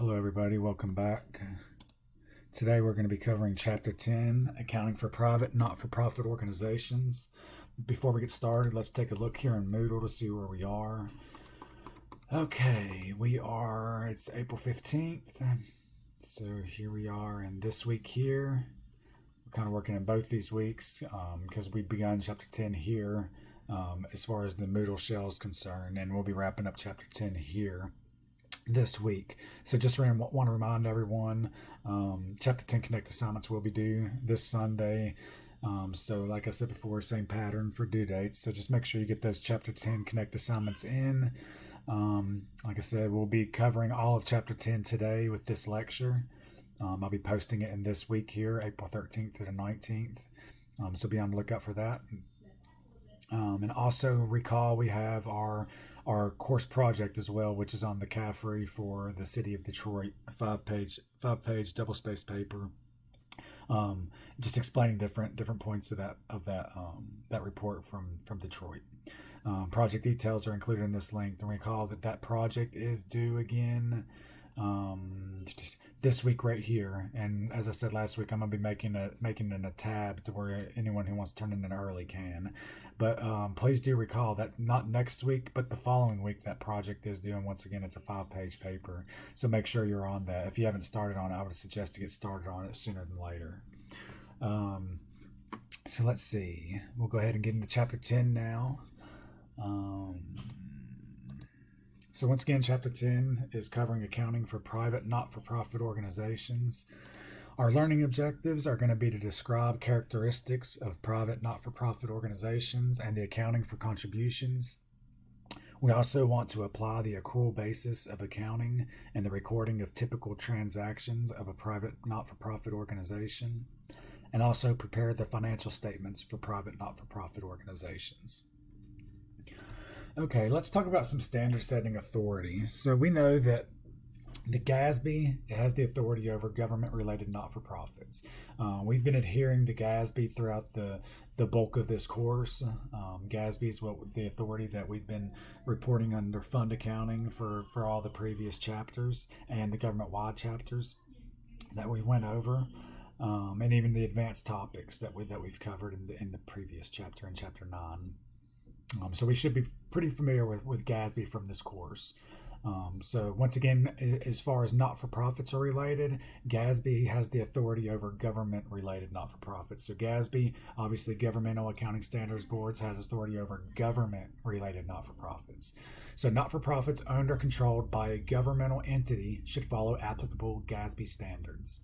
Hello everybody, welcome back. Today we're going to be covering Chapter 10, Accounting for Private Not-for-Profit Organizations. Before we get started, let's take a look here in Moodle to see where we are. Okay, it's April 15th. So here we are in this week here. We're kind of working in both these weeks because we've begun Chapter 10 here as far as the Moodle shell is concerned, and we'll be wrapping up Chapter 10 here this week. So just want to remind everyone, Chapter 10 Connect assignments will be due this Sunday. So like I said before, same pattern for due dates. So just make sure you get those Chapter 10 Connect assignments in. Like I said, we'll be covering all of Chapter 10 today with this lecture. I'll be posting it in this week here, April 13th through the 19th. So be on the lookout for that. And also recall we have our course project as well, which is on the CAFRE for the city of Detroit, five-page double-spaced paper, just explaining different points of that report from Detroit. Project details are included in this link, and recall that project is due again this week right here. And as I said last week, I'm gonna be making a tab to where anyone who wants to turn in an early can. But please do recall that not next week, but the following week that project is due. And once again, it's a 5-page paper. So make sure you're on that. If you haven't started on it, I would suggest to get started on it sooner than later. So let's see. We'll go ahead and get into Chapter 10 now. So once again, Chapter 10 is covering accounting for private not-for-profit organizations. Our learning objectives are going to be to describe characteristics of private not-for-profit organizations and the accounting for contributions. We also want to apply the accrual basis of accounting and the recording of typical transactions of a private not-for-profit organization, and also prepare the financial statements for private not-for-profit organizations. Okay, let's talk about some standard setting authority. So we know that the GASB has the authority over government-related not-for-profits. We've been adhering to GASB throughout the bulk of this course. GASB is the authority that we've been reporting under fund accounting for all the previous chapters and the government-wide chapters that we went over, and even the advanced topics that we've covered in the previous chapter, in Chapter 9. So we should be pretty familiar with GASB from this course. So once again, as far as not-for-profits are related, GASB has the authority over government-related not-for-profits. So GASB, obviously Governmental Accounting Standards Boards, has authority over government-related not-for-profits. So not-for-profits owned or controlled by a governmental entity should follow applicable GASB standards.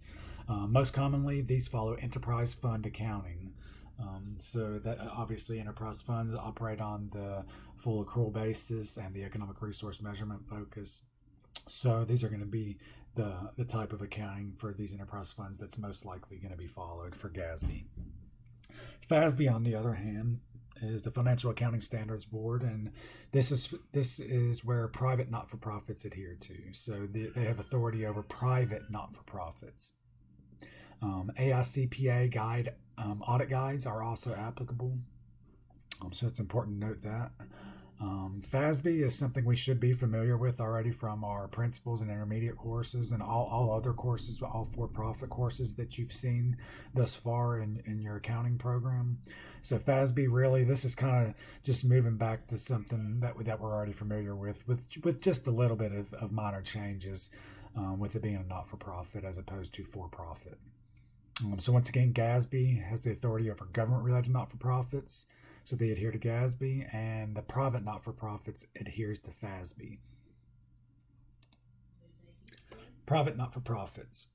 Most commonly, these follow enterprise fund accounting. So that obviously enterprise funds operate on the full accrual basis and the economic resource measurement focus. So these are going to be the type of accounting for these enterprise funds that's most likely going to be followed for GASB. FASB, on the other hand, is the Financial Accounting Standards Board, and this is where private not-for-profits adhere to. So they have authority over private not-for-profits. AICPA guide audit guides are also applicable, so it's important to note that. FASB is something we should be familiar with already from our principles and intermediate courses and all other courses, all for-profit courses that you've seen thus far in your accounting program. So FASB, really, this is kind of just moving back to something that we're already familiar with just a little bit of minor changes, with it being a not-for-profit as opposed to for-profit. So once again, GASB has the authority over government-related not-for-profits, so they adhere to GASB, and the private not-for-profits adheres to FASB. Private not-for-profits.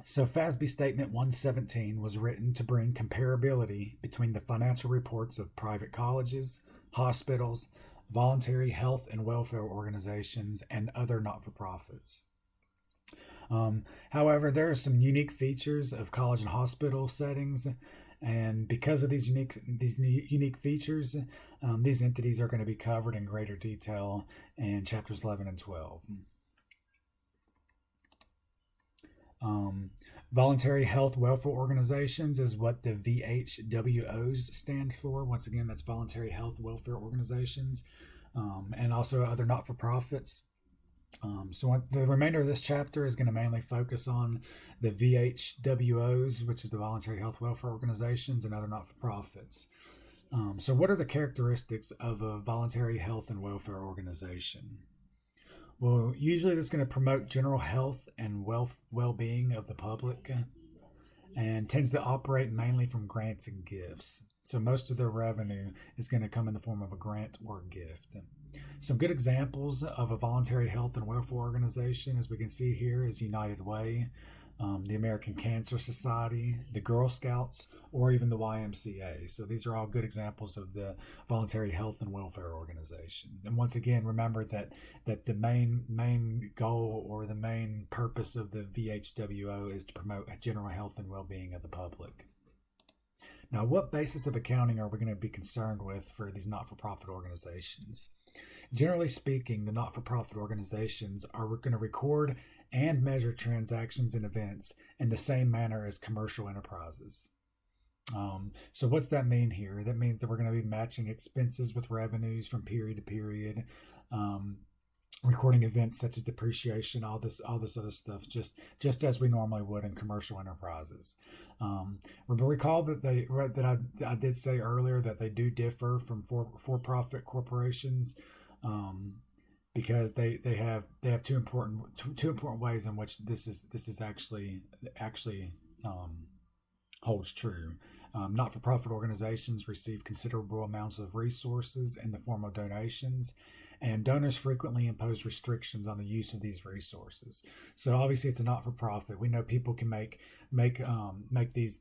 So FASB Statement 117 was written to bring comparability between the financial reports of private colleges, hospitals, voluntary health and welfare organizations, and other not-for-profits. However, there are some unique features of college and hospital settings, and because of these unique features, these entities are going to be covered in greater detail in chapters 11 and 12. Voluntary health welfare organizations is what the VHWOs stand for. Once again, that's voluntary health welfare organizations, and also other not-for-profits. The remainder of this chapter is going to mainly focus on the VHWOs, which is the Voluntary Health Welfare Organizations and other not-for-profits. So what are the characteristics of a voluntary health and welfare organization? Well, usually it's going to promote general health and well-being of the public and tends to operate mainly from grants and gifts. So most of their revenue is going to come in the form of a grant or a gift. Some good examples of a voluntary health and welfare organization, as we can see here, is United Way, the American Cancer Society, the Girl Scouts, or even the YMCA. So these are all good examples of the voluntary health and welfare organization. And once again, remember that the main goal or the main purpose of the VHWO is to promote general health and well-being of the public. Now, what basis of accounting are we going to be concerned with for these not-for-profit organizations? Generally speaking, the not-for-profit organizations are going to record and measure transactions and events in the same manner as commercial enterprises. So what's that mean here? That means that we're going to be matching expenses with revenues from period to period, recording events such as depreciation, all this other stuff, just as we normally would in commercial enterprises. But recall that I did say earlier that they do differ from for-profit corporations. Because they have two important ways in which this is actually holds true. Not-for-profit organizations receive considerable amounts of resources in the form of donations, and donors frequently impose restrictions on the use of these resources. So obviously, it's a not-for-profit. We know people can make these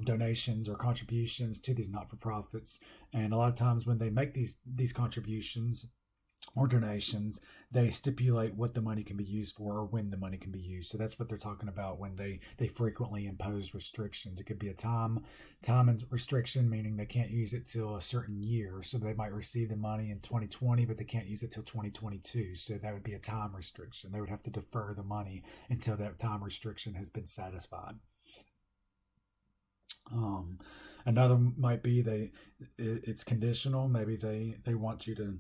donations or contributions to these not-for-profits, and a lot of times when they make these contributions or donations, they stipulate what the money can be used for or when the money can be used. So that's what they're talking about when they frequently impose restrictions. It could be a time restriction, meaning they can't use it till a certain year. So they might receive the money in 2020, but they can't use it till 2022. So that would be a time restriction. They would have to defer the money until that time restriction has been satisfied. Another might be it's conditional. Maybe they want you to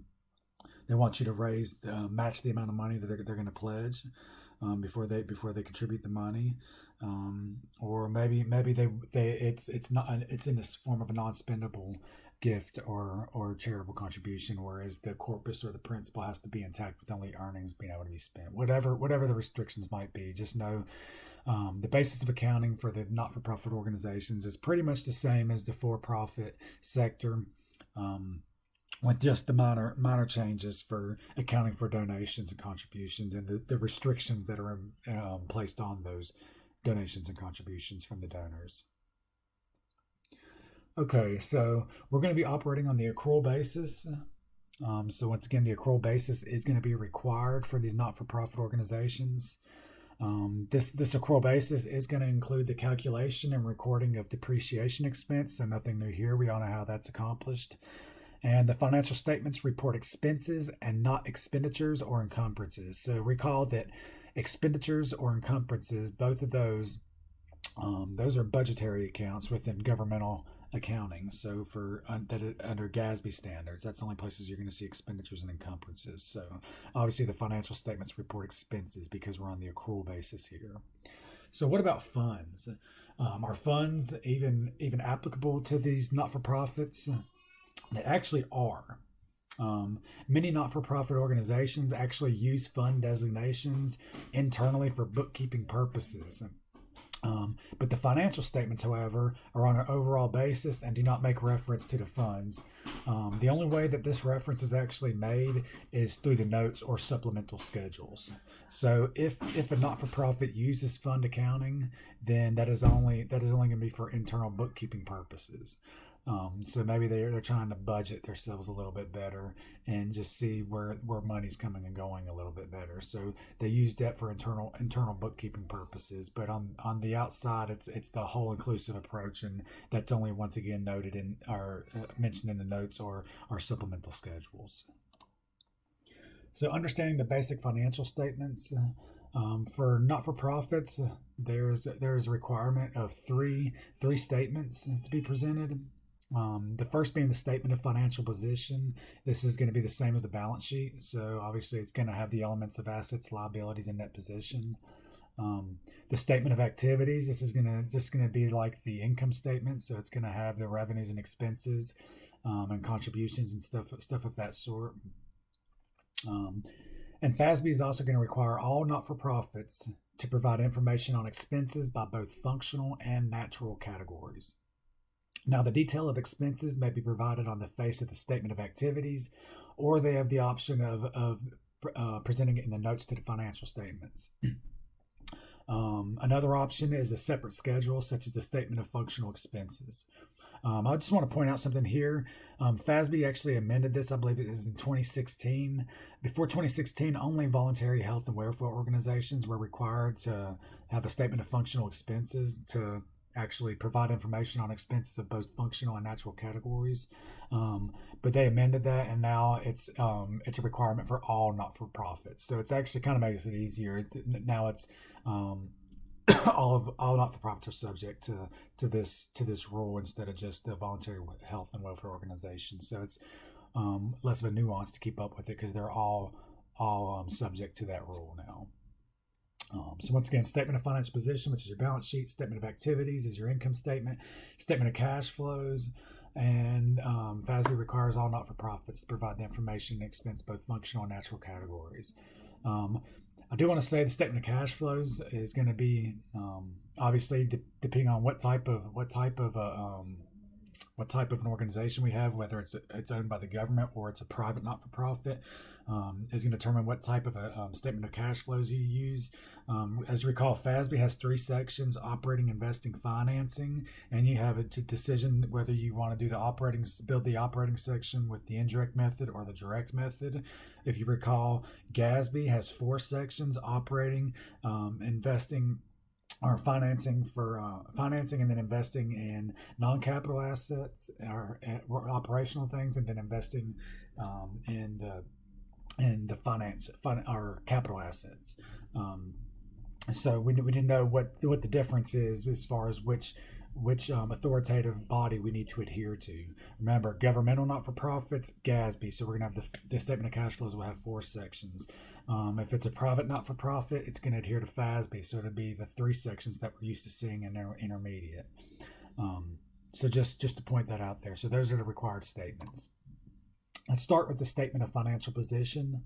match the amount of money that they're going to pledge before they contribute the money, or maybe it's in this form of a non-spendable gift or charitable contribution, whereas the corpus or the principal has to be intact with only earnings being able to be spent. Whatever the restrictions might be, just know the basis of accounting for the not-for-profit organizations is pretty much the same as the for-profit sector. With just the minor changes for accounting for donations and contributions and the restrictions that are placed on those donations and contributions from the donors. Okay, so we're going to be operating on the accrual basis. So once again, the accrual basis is going to be required for these not-for-profit organizations. This accrual basis is going to include the calculation and recording of depreciation expense, so nothing new here. We all know how that's accomplished. And the financial statements report expenses and not expenditures or encumbrances. So recall that expenditures or encumbrances, both of those are budgetary accounts within governmental accounting. So under GASB standards, that's the only places you're going to see expenditures and encumbrances. So obviously the financial statements report expenses because we're on the accrual basis here. So what about funds? Are funds even applicable to these not-for-profits? They actually are. Many not-for-profit organizations actually use fund designations internally for bookkeeping purposes. But the financial statements, however, are on an overall basis and do not make reference to the funds. The only way that this reference is actually made is through the notes or supplemental schedules. So if a not-for-profit uses fund accounting, then that is only going to be for internal bookkeeping purposes. So maybe they're trying to budget themselves a little bit better and just see where money's coming and going a little bit better. So they use that for internal bookkeeping purposes. But on the outside, it's the whole inclusive approach, and that's only once again noted in or mentioned in the notes or our supplemental schedules. So understanding the basic financial statements. For not-for-profits, there's a requirement of three statements to be presented. The first being the statement of financial position. This is going to be the same as the balance sheet. So obviously it's going to have the elements of assets, liabilities, and net position. The statement of activities. This is just going to be like the income statement. So it's going to have the revenues and expenses, and contributions and stuff of that sort. And FASB is also going to require all not-for-profits to provide information on expenses by both functional and natural categories. Now, the detail of expenses may be provided on the face of the statement of activities, or they have the option of presenting it in the notes to the financial statements. Another option is a separate schedule, such as the statement of functional expenses. I just want to point out something here. FASB actually amended this, I believe it is in 2016. Before 2016, only voluntary health and welfare organizations were required to have a statement of functional expenses to actually provide information on expenses of both functional and natural categories. But they amended that, and now it's a requirement for all not-for-profits. So it's actually kind of makes it easier. Now it's all not-for-profits are subject to this rule instead of just the voluntary health and welfare organizations. So it's less of a nuance to keep up with it because they're all subject to that rule now. So once again, statement of financial position, which is your balance sheet. Statement of activities is your income statement. Statement of cash flows. And FASB requires all not-for-profits to provide the information and expense both functional and natural categories. I do want to say the statement of cash flows is going to be obviously depending on what type of an organization we have, whether it's owned by the government or it's a private not-for-profit, is going to determine what type of a statement of cash flows you use. As you recall, FASB has 3 sections: operating, investing, financing, and you have a decision whether you want to do build the operating section with the indirect method or the direct method. If you recall, GASB has 4 sections: operating, investing, or financing and then investing in non-capital assets or operational things, and then investing in the finance or capital assets. So we didn't know what the difference is as far as which authoritative body we need to adhere to. Remember, governmental not-for-profits, GASB. So we're going to have the statement of cash flows will have 4 sections. If it's a private not-for-profit, it's going to adhere to FASB. So it'll be the 3 sections that we're used to seeing in our intermediate. So just to point that out there. So those are the required statements. Let's start with the statement of financial position.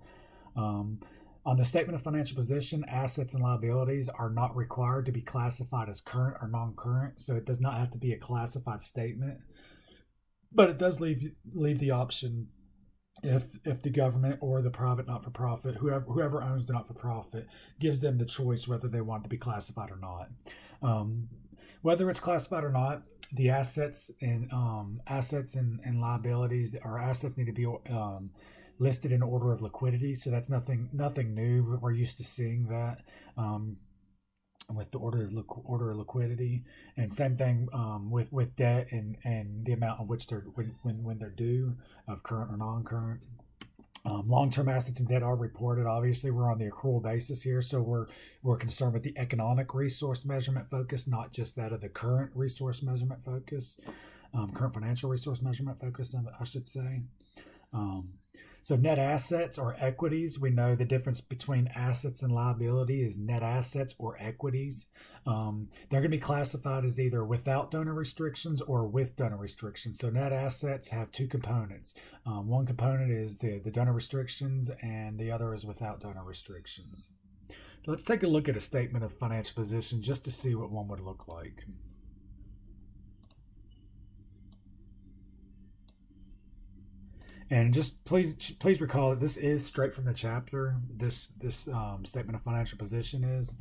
On the statement of financial position, assets and liabilities are not required to be classified as current or non-current, so it does not have to be a classified statement. But it does leave the option if the government or the private not-for-profit, whoever owns the not-for-profit, gives them the choice whether they want it to be classified or not. Whether it's classified or not, the assets and liabilities, or assets need to be listed in order of liquidity. So that's nothing new. We're used to seeing that with the order of liquidity, and same thing with debt and the amount of which they're when they're due, of current or non-current. Long-term assets and debt are reported. Obviously, we're on the accrual basis here, so we're concerned with the economic resource measurement focus, not just that of the current resource measurement focus, current financial resource measurement focus, I should say. So net assets or equities, we know the difference between assets and liability is net assets or equities. They're going to be classified as either without donor restrictions or with donor restrictions. So net assets have 2 components. One component is the donor restrictions, and the other is without donor restrictions. So let's take a look at a statement of financial position just to see what one would look like. And just please recall that this is straight from the chapter. This statement of financial position is.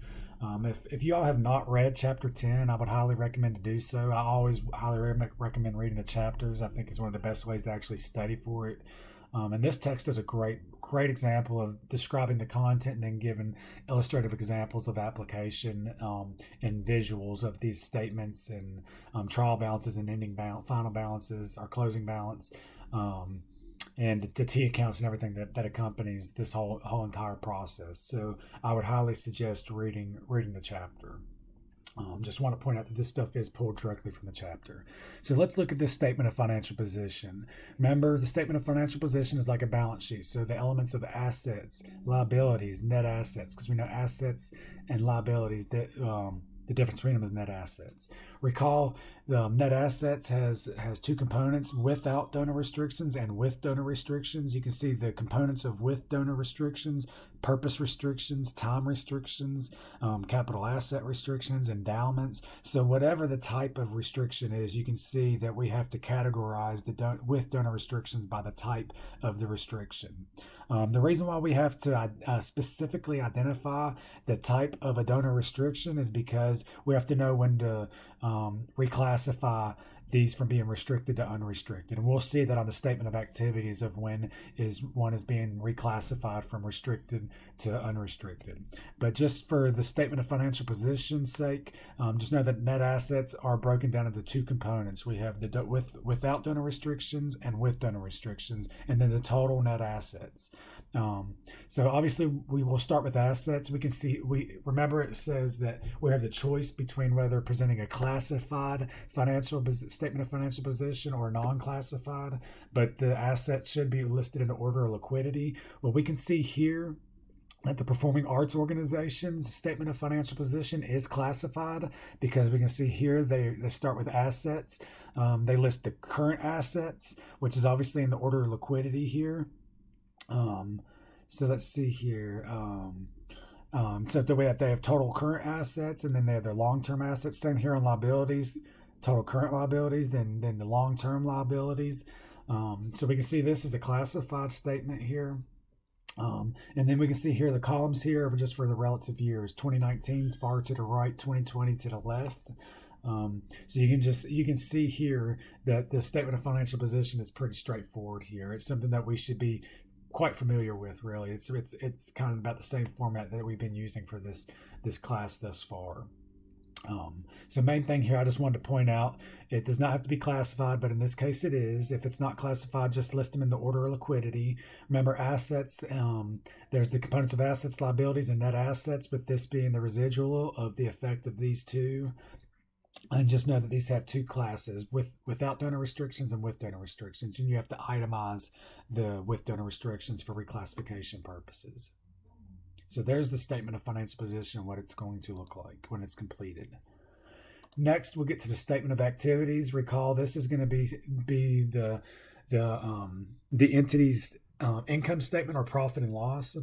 If you all have not read chapter 10, I would highly recommend to do so. I always highly recommend reading the chapters. I think it's one of the best ways to actually study for it. And this text is a great example of describing the content and then giving illustrative examples of application and visuals of these statements and trial balances and final balances or closing balance. And the T accounts and everything that accompanies this whole entire process. So I would highly suggest reading the chapter. Just want to point out that this stuff is pulled directly from the chapter. So let's look at this statement of financial position. Remember, the statement of financial position is like a balance sheet. So the elements of assets, liabilities, net assets, because we know assets and liabilities, that the difference between them is net assets. Recall the net assets has two components: without donor restrictions and with donor restrictions. You can see the components of with donor restrictions: purpose restrictions, time restrictions, capital asset restrictions, endowments. So whatever the type of restriction is, you can see that we have to categorize the with donor restrictions by the type of the restriction. The reason why we have to specifically identify the type of a donor restriction is because we have to know when to reclassify these from being restricted to unrestricted. And we'll see that on the statement of activities of when one is being reclassified from restricted to unrestricted. But just for the statement of financial position's sake, just know that net assets are broken down into two components. We have the without donor restrictions and with donor restrictions, and then the total net assets. So obviously we will start with assets. We can see, remember it says that we have the choice between whether presenting a classified statement of financial position or non-classified, but the assets should be listed in order of liquidity. Well, we can see here that the Performing Arts Organization's statement of financial position is classified, because we can see here they start with assets. They list the current assets, which is obviously in the order of liquidity here. So let's see here. So the way that they have total current assets, and then they have their long-term assets. Same here on liabilities, total current liabilities, then the long-term liabilities. So we can see this is a classified statement here. And then we can see here the columns here just for the relative years: 2019 far to the right, 2020 to the left. So you can see here that the statement of financial position is pretty straightforward here. It's something that we should be quite familiar with, really. It's kind of about the same format that we've been using for this class thus far. So main thing here, I just wanted to point out, it does not have to be classified, but in this case it is. If it's not classified, just list them in the order of liquidity. Remember, assets, there's the components of assets, liabilities, and net assets, with this being the residual of the effect of these two. And just know that these have two classes, without donor restrictions and with donor restrictions. And you have to itemize the with donor restrictions for reclassification purposes. So there's the statement of financial position and what it's going to look like when it's completed. Next, we'll get to the statement of activities. Recall, this is going to be the entity's income statement or profit and loss.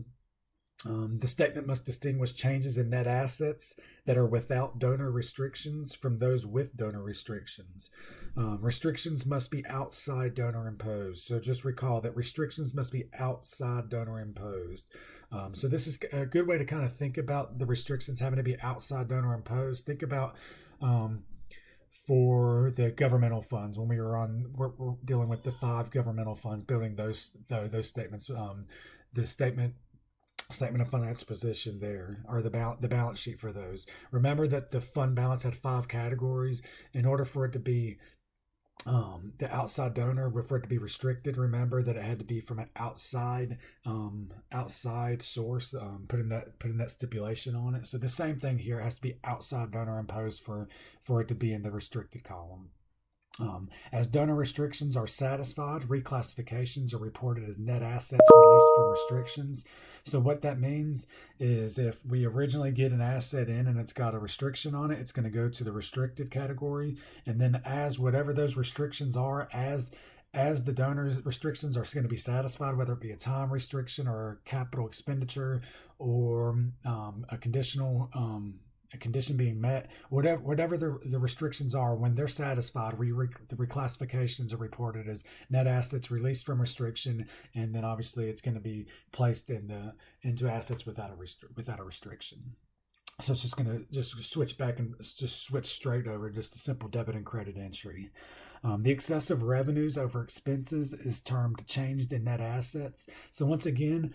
The statement must distinguish changes in net assets that are without donor restrictions from those with donor restrictions. Restrictions must be outside donor imposed. So just recall that restrictions must be outside donor imposed. So this is a good way to kind of think about the restrictions having to be outside donor imposed. Think about for the governmental funds, when we're dealing with the 5 governmental funds, building those statements. The statement of financial position there, or the balance sheet for those. Remember that the fund balance had 5 categories. In order for it to be the outside donor, for it to be restricted, remember that it had to be from an outside source, putting that stipulation on it. So the same thing here, has to be outside donor imposed for it to be in the restricted column. As donor restrictions are satisfied, reclassifications are reported as net assets released from restrictions. So what that means is, if we originally get an asset in and it's got a restriction on it, it's going to go to the restricted category. And then as whatever those restrictions are, as the donor restrictions are going to be satisfied, whether it be a time restriction or a capital expenditure or a condition being met, whatever the restrictions are, when they're satisfied, the reclassifications are reported as net assets released from restriction, and then obviously it's going to be placed into assets without a restriction. So it's just going to switch back and just switch straight over just a simple debit and credit entry. The excessive revenues over expenses is termed changed in net assets. So once again,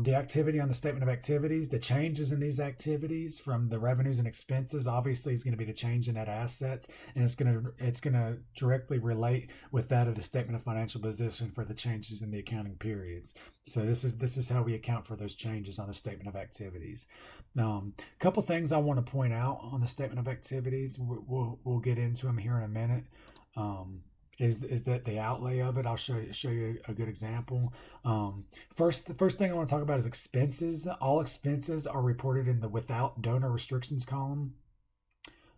the activity on the statement of activities, the changes in these activities from the revenues and expenses, obviously is going to be the change in net assets, and it's going to directly relate with that of the statement of financial position for the changes in the accounting periods. So this is how we account for those changes on the statement of activities. A couple things I want to point out on the statement of activities. We'll get into them here in a minute. Is that the outlay of it? I'll show you a good example. The first thing I want to talk about is expenses. All expenses are reported in the without donor restrictions column.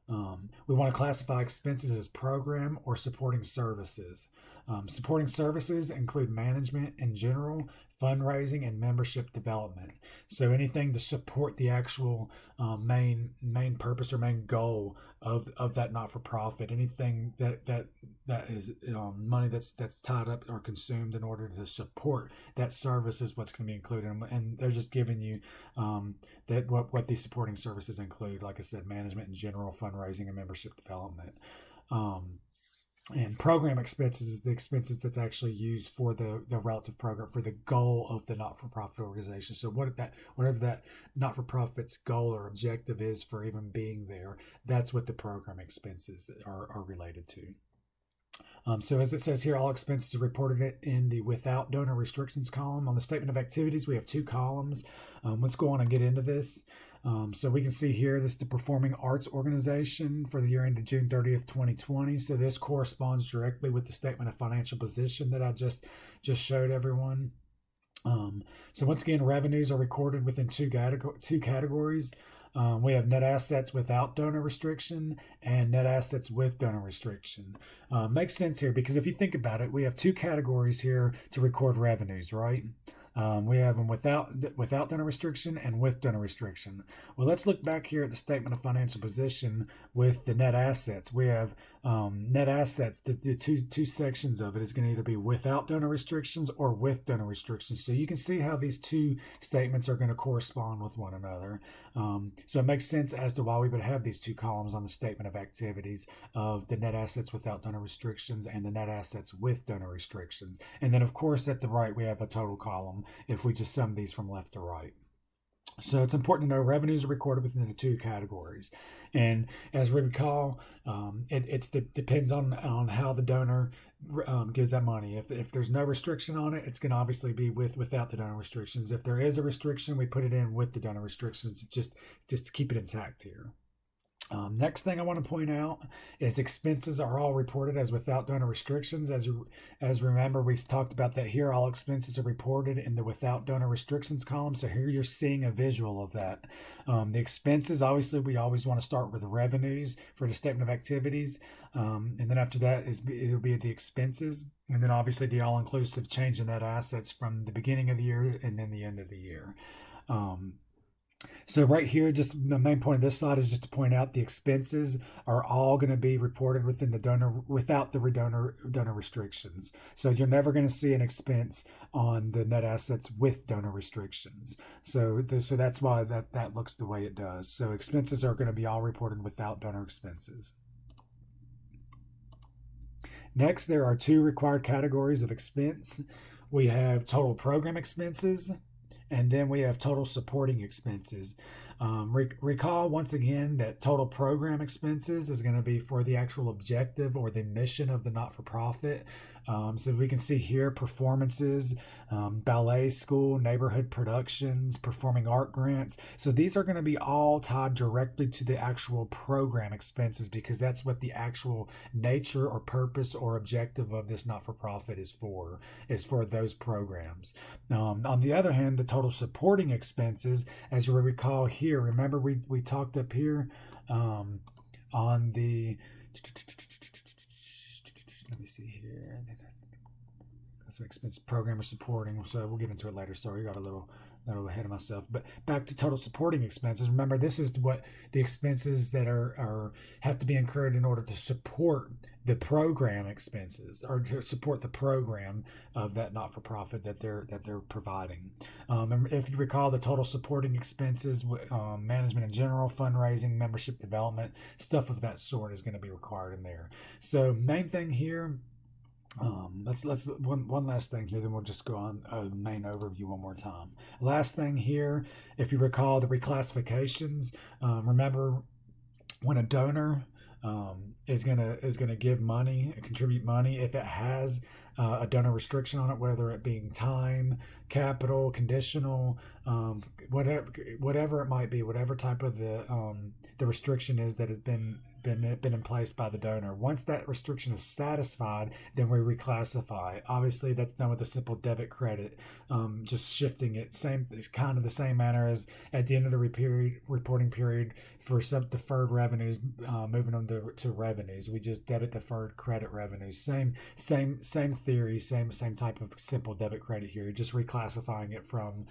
We want to classify expenses as program or supporting services. Supporting services include management in general, fundraising, and membership development. So anything to support the actual main purpose or main goal of that not-for-profit, anything that is money that's tied up or consumed in order to support that service is what's going to be included. And they're just giving you that what these supporting services include. Like I said, management in general, fundraising, and membership development. And program expenses is the expenses that's actually used for the relative program for the goal of the not-for-profit organization. So whatever that not-for-profit's goal or objective is for even being there, that's what the program expenses are related to. So as it says here, all expenses are reported in the without donor restrictions column. On the statement of activities, we have two columns. Let's go on and get into this. So we can see here, this is the Performing Arts Organization for the year ended June 30th, 2020. So this corresponds directly with the statement of financial position that I just showed everyone. So once again, revenues are recorded within two categories. We have net assets without donor restriction and net assets with donor restriction. Makes sense here because if you think about it, we have two categories here to record revenues, right? We have them without donor restriction and with donor restriction. Well, let's look back here at the statement of financial position with the net assets. We have net assets. The two sections of it is going to either be without donor restrictions or with donor restrictions. So you can see how these two statements are going to correspond with one another. So it makes sense as to why we would have these two columns on the statement of activities of the net assets without donor restrictions and the net assets with donor restrictions. And then, of course, at the right, we have a total column if we just sum these from left to right. So it's important to know revenues are recorded within the two categories. And as we recall, it depends on how the donor gives that money. If there's no restriction on it, it's going to obviously be without the donor restrictions. If there is a restriction, we put it in with the donor restrictions just to keep it intact here. Next thing I want to point out is expenses are all reported as without donor restrictions. As remember, we talked about that here. All expenses are reported in the without donor restrictions column. So here you're seeing a visual of that. The expenses, obviously, we always want to start with the revenues for the statement of activities. And then after that, it'll be the expenses. And then obviously the all-inclusive change in net assets from the beginning of the year and then the end of the year. So right here, just the main point of this slide is just to point out the expenses are all going to be reported within the donor without the donor restrictions. So you're never going to see an expense on the net assets with donor restrictions. So that's why that looks the way it does. So expenses are going to be all reported without donor expenses. Next, there are two required categories of expense. We have total program expenses, and then we have total supporting expenses. Recall once again that total program expenses is going to be for the actual objective or the mission of the not-for-profit. So we can see here performances, ballet school, neighborhood productions, performing art grants. So these are going to be all tied directly to the actual program expenses because that's what the actual nature or purpose or objective of this not-for-profit is for those programs. On the other hand, the total supporting expenses, as you recall here, remember we talked up here on the, let me see here. Some expense program or supporting, so we'll get into it later. Sorry, we got a little little ahead of myself. But back to total supporting expenses. Remember, this is what the expenses that are have to be incurred in order to support the program expenses, or to support the program of that not-for-profit that they're providing. And if you recall, the total supporting expenses, management in general, fundraising, membership development, stuff of that sort is going to be required in there. So main thing here. Let's one last thing here, then we'll just go on a main overview one more time. Last thing here, if you recall the reclassifications, remember when a donor is gonna give money, contribute money, if it has a donor restriction on it, whether it being time, capital, conditional, whatever it might be, whatever type of the restriction is that has been in place by the donor. Once that restriction is satisfied, then we reclassify. Obviously, that's done with a simple debit credit, just shifting it. It's kind of the same manner as at the end of the reporting period for some deferred revenues, moving on to revenues. We just debit deferred credit revenues. Same theory, same type of simple debit credit here. You're just reclassifying it from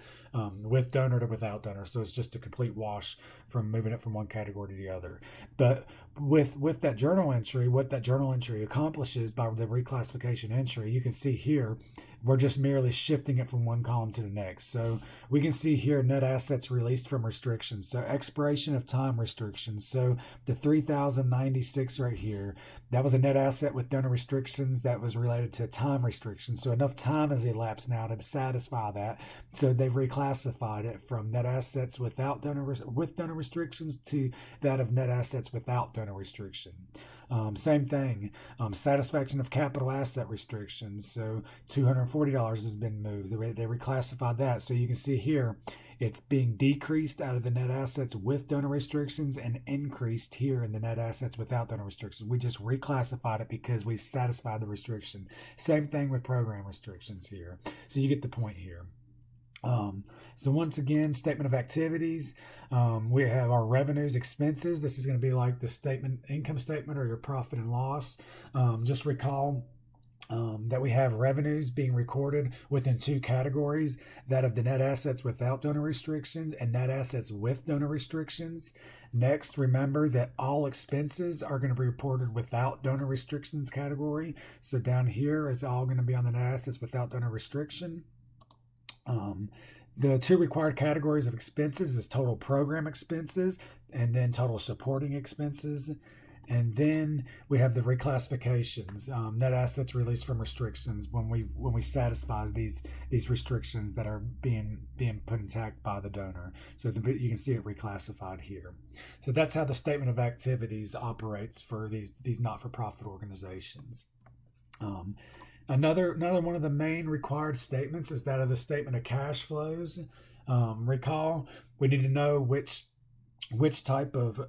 with donor to without donor. So it's just a complete wash from moving it from one category to the other. But with that journal entry, what that journal entry accomplishes by the reclassification entry, you can see here, we're just merely shifting it from one column to the next. So we can see here net assets released from restrictions. So expiration of time restrictions. So the 3,096 right here, that was a net asset with donor restrictions that was related to time restrictions. So enough time has elapsed now to satisfy that. So they've reclassified it from net assets with donor restrictions to that of net assets without donor restriction. Same thing, satisfaction of capital asset restrictions. So $240 has been moved. They reclassified that. So you can see here, it's being decreased out of the net assets with donor restrictions and increased here in the net assets without donor restrictions. We just reclassified it because we've satisfied the restriction. Same thing with program restrictions here. So you get the point here. So once again, statement of activities. We have our revenues, expenses. This is going to be like the income statement or your profit and loss. Just recall that we have revenues being recorded within two categories, that of the net assets without donor restrictions and net assets with donor restrictions. Next, remember that all expenses are going to be reported without donor restrictions category. So down here is all going to be on the net assets without donor restriction. The two required categories of expenses is total program expenses and then total supporting expenses. And then we have the reclassifications, net assets released from restrictions when we satisfy these restrictions that are being put intact by the donor. So you can see it reclassified here. So that's how the statement of activities operates for these not-for-profit organizations. Another one of the main required statements is that of the statement of cash flows. Recall, we need to know which type of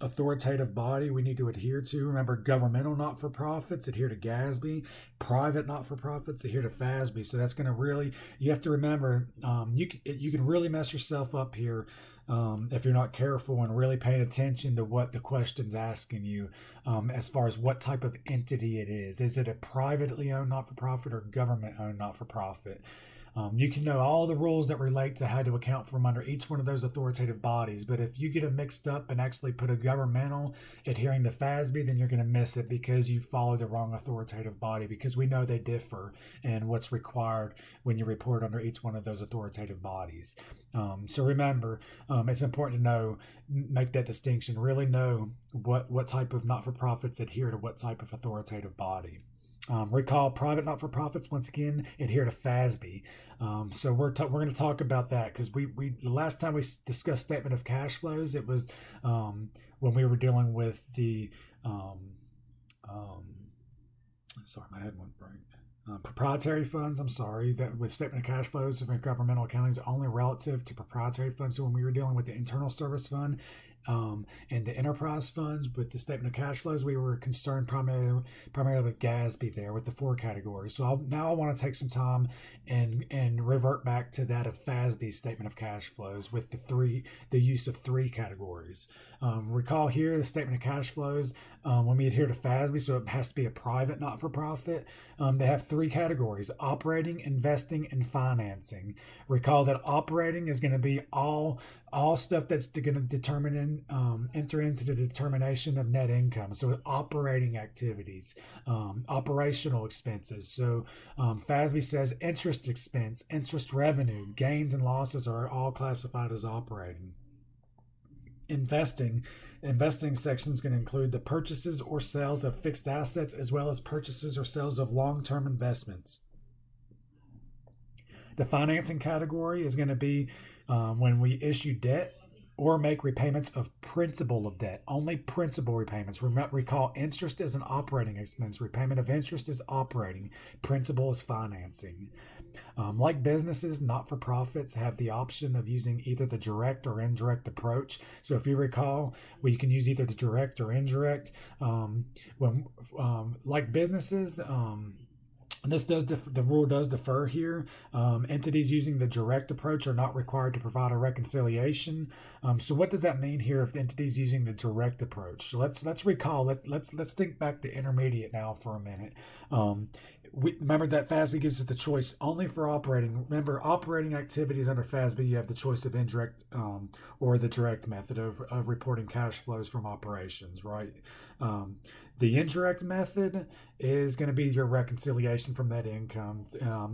authoritative body we need to adhere to. Remember, governmental not-for-profits adhere to GASB, private not-for-profits adhere to FASB. So that's going to really, you have to remember, you can really mess yourself up here if you're not careful and really paying attention to what the question's asking you, as far as what type of entity it is. Is it a privately owned not-for-profit or government-owned not-for-profit? You can know all the rules that relate to how to account for them under each one of those authoritative bodies, but if you get them mixed up and actually put a governmental adhering to FASB, then you're going to miss it because you followed the wrong authoritative body, because we know they differ and what's required when you report under each one of those authoritative bodies. So remember, it's important to make that distinction, really know what type of not-for-profits adhere to what type of authoritative body. Recall, private not-for-profits, once again, adhere to FASB. So we're going to talk about that because the last time we discussed statement of cash flows, it was when we were dealing with the sorry, my head went blank. Proprietary funds, that with statement of cash flows of governmental accounting is only relative to proprietary funds. So when we were dealing with the internal service fund, and the enterprise funds. With the statement of cash flows, we were concerned primarily with GASB there with the 4 categories. So now I want to take some time and revert back to that of FASB statement of cash flows with the use of 3 categories. Recall here the statement of cash flows when we adhere to FASB, so it has to be a private not-for-profit. They have 3 categories: operating, investing, and financing. Recall that operating is going to be all stuff that's going to determine enter into the determination of net income. So operating activities, operational expenses. So FASB says interest expense, interest revenue, gains and losses are all classified as operating. Investing section is going to include the purchases or sales of fixed assets as well as purchases or sales of long-term investments. The financing category is going to be when we issue debt or make repayments of principal of debt. Only principal repayments. Recall, interest is an operating expense. Repayment of interest is operating. Principal is financing. Like businesses, not-for-profits have the option of using either the direct or indirect approach. So if you recall, we can use either the direct or indirect. Like businesses, the rule does defer here. Entities using the direct approach are not required to provide a reconciliation. So what does that mean here if the entity's using the direct approach? So let's recall. Let's think back to intermediate now for a minute. Remember that FASB gives us the choice only for operating. Remember, operating activities under FASB, you have the choice of indirect or the direct method of reporting cash flows from operations, right? The indirect method is going to be your reconciliation from net income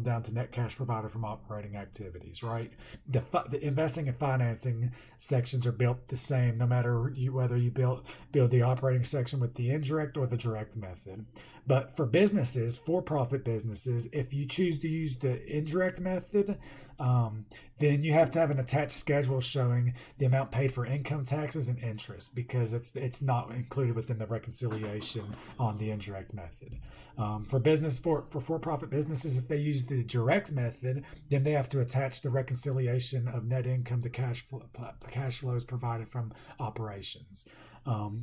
down to net cash provided from operating activities, right? The investing and financing sections are built the same, no matter whether you build the operating section with the indirect or the direct method. But for businesses, for-profit businesses, if you choose to use the indirect method, then you have to have an attached schedule showing the amount paid for income taxes and interest, because it's not included within the reconciliation on the indirect method. For-profit businesses, if they use the direct method, then they have to attach the reconciliation of net income to cash flows provided from operations,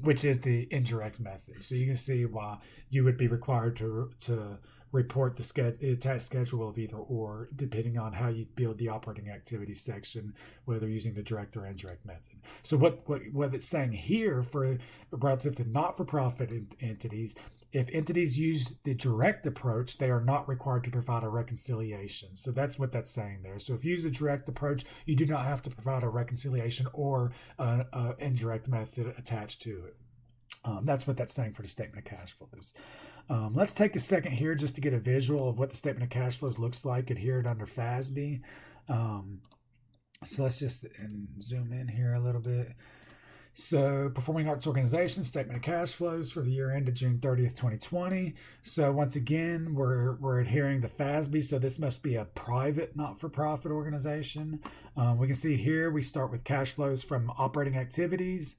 which is the indirect method. So you can see why you would be required to report the attached schedule of either or, depending on how you build the operating activity section, whether using the direct or indirect method. So what it's saying here for relative to not-for-profit entities, if entities use the direct approach, they are not required to provide a reconciliation. So that's what that's saying there. So if you use the direct approach, you do not have to provide a reconciliation or an indirect method attached to it. That's what that's saying for the statement of cash flows. Let's take a second here just to get a visual of what the statement of cash flows looks like adhered under FASB. So let's just zoom in here a little bit. So Performing Arts Organization statement of cash flows for the year ended June 30th, 2020. So once again, we're adhering to FASB. So this must be a private not-for-profit organization. We can see here we start with cash flows from operating activities.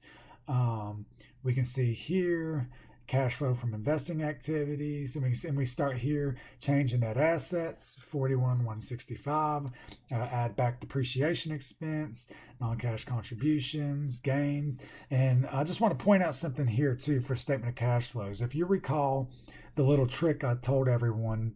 We can see here cash flow from investing activities, and we start here, change in net assets, 41,165, add back depreciation expense, non-cash contributions, gains. And I just want to point out something here too for statement of cash flows. If you recall the little trick I told everyone,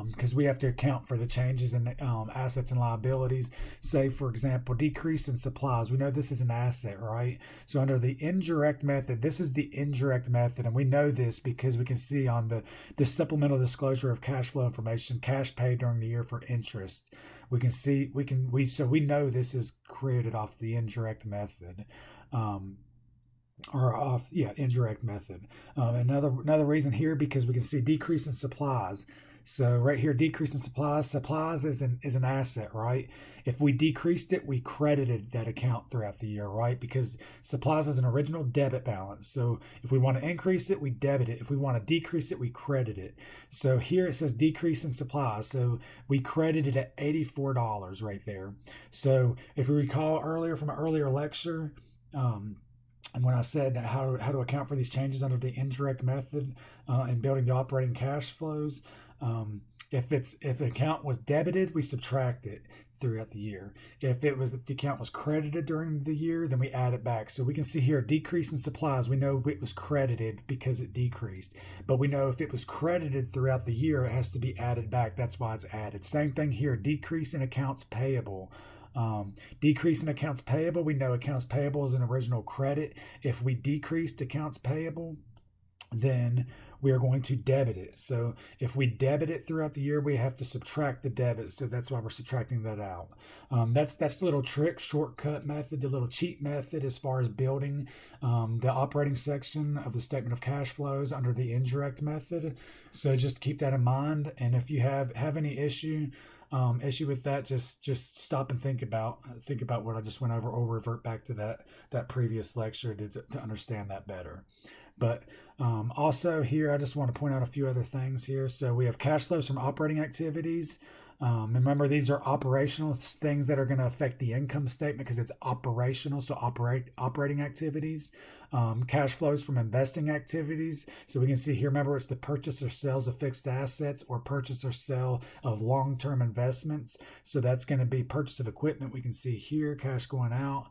because we have to account for the changes in assets and liabilities. Say, for example, decrease in supplies. We know this is an asset, right? So under the indirect method, this is the indirect method, and we know this because we can see on the supplemental disclosure of cash flow information, cash paid during the year for interest. We can see so we know this is created off the indirect method. Indirect method. Another reason here, because we can see decrease in supplies. So right here, decrease in supplies. Supplies is an asset, right? If we decreased it, we credited that account throughout the year, right? Because supplies is an original debit balance. So if we want to increase it, we debit it. If we want to decrease it, we credit it. So here it says decrease in supplies. So we credited at $84 right there. So if we recall earlier from an earlier lecture, and when I said how to account for these changes under the indirect method in building the operating cash flows, if the account was debited, we subtract it. throughout the year. If the account was credited during the year, then we add it back. So we can see here a decrease in supplies. We know it was credited because it decreased, but we know if it was credited throughout the year, it has to be added back. That's why it's added. Same thing here, decrease in accounts payable. Decrease in accounts payable, we know accounts payable is an original credit. If we decreased accounts payable, then we are going to debit it. So if we debit it throughout the year, we have to subtract the debit. So that's why we're subtracting that out. That's the little trick, shortcut method, the little cheat method as far as building the operating section of the statement of cash flows under the indirect method. So just keep that in mind. And if you have any issue with that, just stop and think about what I just went over, or revert back to that previous lecture to understand that better. But also here, I just want to point out a few other things here. So we have cash flows from operating activities. Remember, these are operational things that are going to affect the income statement because it's operational, so operating activities. Cash flows from investing activities. So we can see here, remember, it's the purchase or sales of fixed assets or purchase or sale of long-term investments. So that's going to be purchase of equipment. We can see here, cash going out.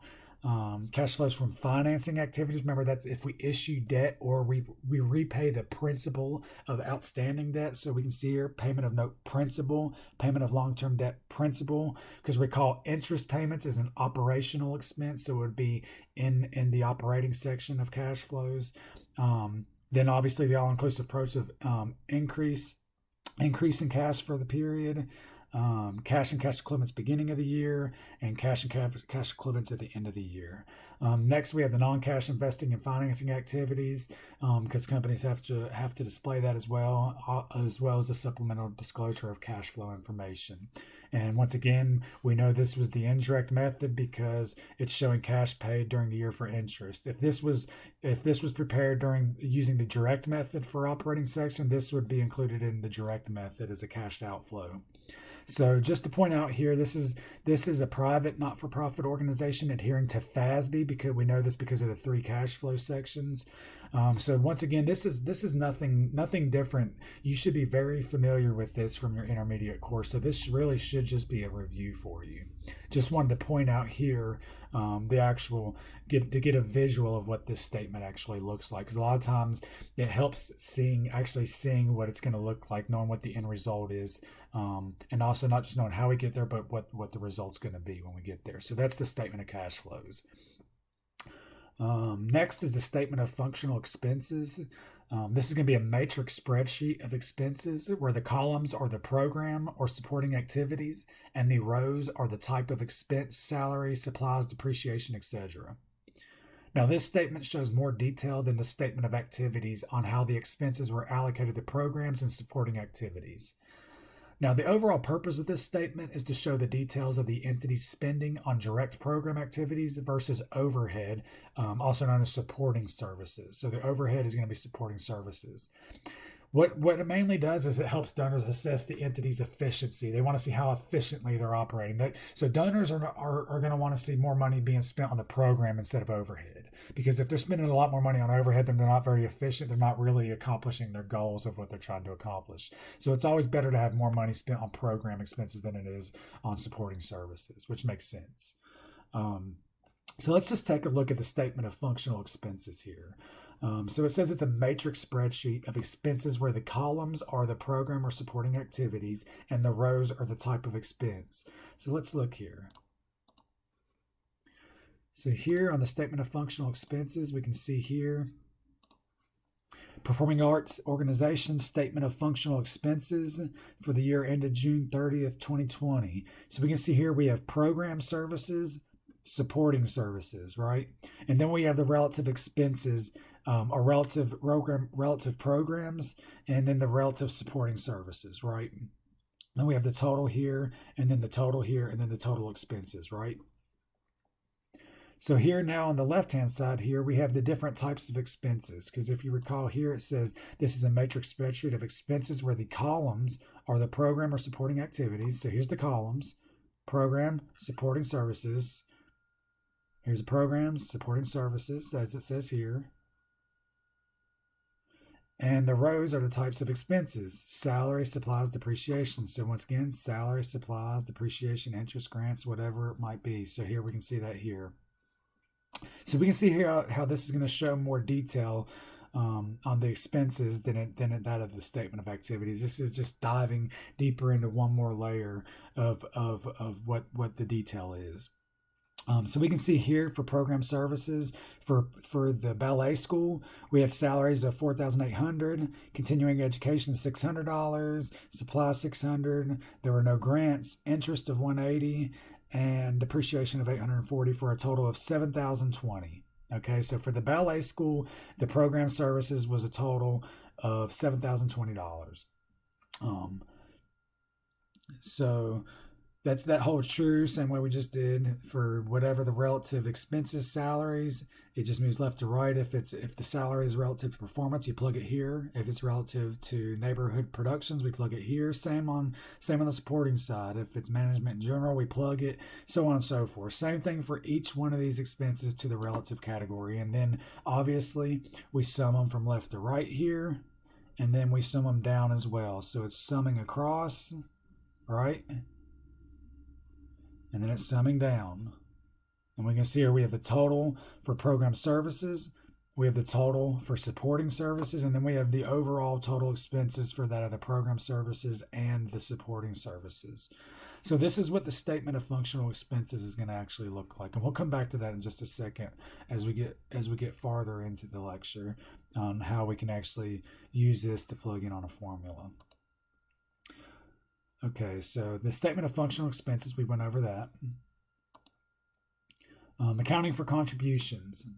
Cash flows from financing activities. Remember, that's if we issue debt or we repay the principal of outstanding debt. So we can see here payment of note principal, payment of long-term debt principal. Because recall, interest payments is an operational expense, so it would be in the operating section of cash flows. Then obviously the all-inclusive approach of increase in cash for the period. Cash and cash equivalents beginning of the year, and cash and cash equivalents at the end of the year. Next, we have the non-cash investing and financing activities, because companies have to display that as well as the supplemental disclosure of cash flow information. And once again, we know this was the indirect method because it's showing cash paid during the year for interest. If this was prepared during using the direct method for operating section, this would be included in the direct method as a cash outflow. So just to point out here, this is a private, not-for-profit organization adhering to FASB, because we know this because of the 3 cash flow sections. So once again, this is nothing different. You should be very familiar with this from your intermediate course. So this really should just be a review for you. Just wanted to point out here get a visual of what this statement actually looks like, because a lot of times it helps seeing what it's going to look like, knowing what the end result is, and also not just knowing how we get there, but what the result's going to be when we get there. So that's the statement of cash flows. Next is the statement of functional expenses. This is going to be a matrix spreadsheet of expenses where the columns are the program or supporting activities and the rows are the type of expense, salary, supplies, depreciation, etc. Now, this statement shows more detail than the statement of activities on how the expenses were allocated to programs and supporting activities. Now, the overall purpose of this statement is to show the details of the entity's spending on direct program activities versus overhead, also known as supporting services. So the overhead is going to be supporting services. What it mainly does is it helps donors assess the entity's efficiency. They want to see how efficiently they're operating. So donors are going to want to see more money being spent on the program instead of overhead. Because if they're spending a lot more money on overhead, then they're not very efficient. They're not really accomplishing their goals of what they're trying to accomplish. So it's always better to have more money spent on program expenses than it is on supporting services, which makes sense. So let's just take a look at the statement of functional expenses here. So it says it's a matrix spreadsheet of expenses where the columns are the program or supporting activities and the rows are the type of expense. So let's look here. So here on the statement of functional expenses, we can see here Performing Arts Organization Statement of Functional Expenses for the year ended June 30th, 2020. So we can see here we have program services, supporting services, right? And then we have the relative expenses, or relative programs, and then the relative supporting services, right? Then we have the total here, and then the total here, and then the total expenses, right? So here now on the left-hand side here, we have the different types of expenses. Because if you recall here, it says this is a matrix spreadsheet of expenses where the columns are the program or supporting activities. So here's the columns: program, supporting services. Here's the programs, supporting services, as it says here. And the rows are the types of expenses: salary, supplies, depreciation. So once again, salary, supplies, depreciation, interest, grants, whatever it might be. So here we can see that here. So we can see here how this is going to show more detail on the expenses than that of the statement of activities. This is just diving deeper into one more layer of what the detail is. So we can see here for program services for the ballet school, we have salaries of $4,800, continuing education $600, supplies $600. There were no grants, interest of $180, and depreciation of $840 for a total of $7,020. Okay, so for the ballet school, the program services was a total of $7,020. So that holds true, same way we just did for whatever the relative expenses, salaries. It just moves left to right. If the salary is relative to performance, you plug it here. If it's relative to neighborhood productions, we plug it here. Same on the supporting side. If it's management in general, we plug it, so on and so forth. Same thing for each one of these expenses to the relative category. And then obviously we sum them from left to right here, and then we sum them down as well. So it's summing across, right? And then it's summing down. And we can see here we have the total for program services, we have the total for supporting services, and then we have the overall total expenses for that of the program services and the supporting services. So this is what the statement of functional expenses is going to actually look like. And we'll come back to that in just a second as we get farther into the lecture on how we can actually use this to plug in on a formula. Okay, so the statement of functional expenses, we went over that. Accounting for contributions.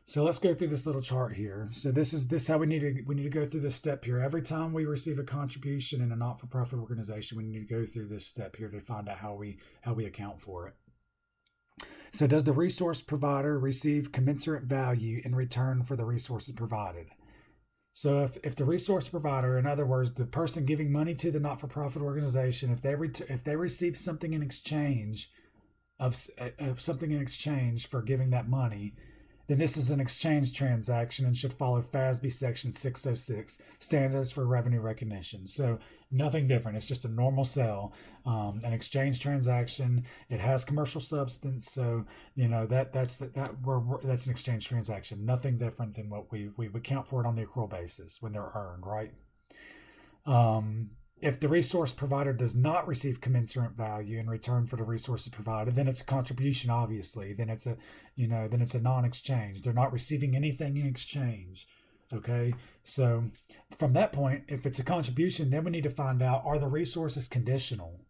So let's go through this little chart here. So this is how we need to go through this step here. Every time we receive a contribution in a not-for-profit organization, we need to go through this step here to find out how we account for it. So does the resource provider receive commensurate value in return for the resources provided? So if the resource provider, in other words, the person giving money to the not-for-profit organization, if they receive something in exchange of something in exchange for giving that money, then this is an exchange transaction and should follow FASB Section 606, Standards for Revenue Recognition. So nothing different. It's just a normal sale, an exchange transaction. It has commercial substance, so that's an exchange transaction. Nothing different than what we would count for it on the accrual basis when they're earned, right? If the resource provider does not receive commensurate value in return for the resources provided, then it's a contribution, obviously. Then it's a non-exchange. They're not receiving anything in exchange. Okay, so from that point, if it's a contribution, then we need to find out, are the resources conditional?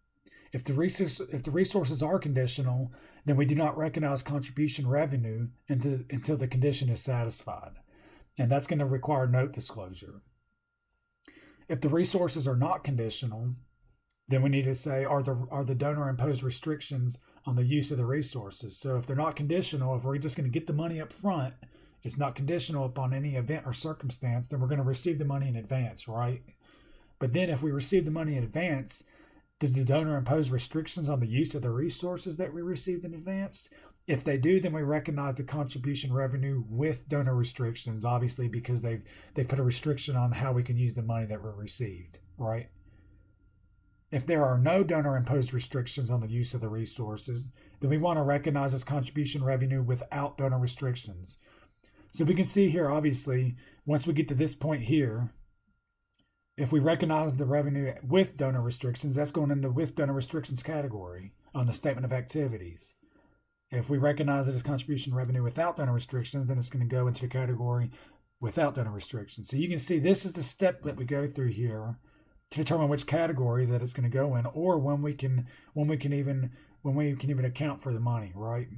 If the resources are conditional, then we do not recognize contribution revenue until the condition is satisfied, and that's going to require note disclosure. If the resources are not conditional, then we need to say, are the donor imposed restrictions on the use of the resources? So if they're not conditional, if we're just going to get the money up front, it's not conditional upon any event or circumstance, then we're going to receive the money in advance, right? But then if we receive the money in advance, does the donor impose restrictions on the use of the resources that we received in advance? If they do, then we recognize the contribution revenue with donor restrictions, obviously, because they've put a restriction on how we can use the money that we received, right? If there are no donor imposed restrictions on the use of the resources, then we want to recognize this contribution revenue without donor restrictions. So we can see here, obviously, once we get to this point here, if we recognize the revenue with donor restrictions, that's going in the with donor restrictions category on the statement of activities. If we recognize it as contribution revenue without donor restrictions, then it's going to go into the category without donor restrictions. So you can see this is the step that we go through here to determine which category that it's going to go in, or when we can even account for the money, right?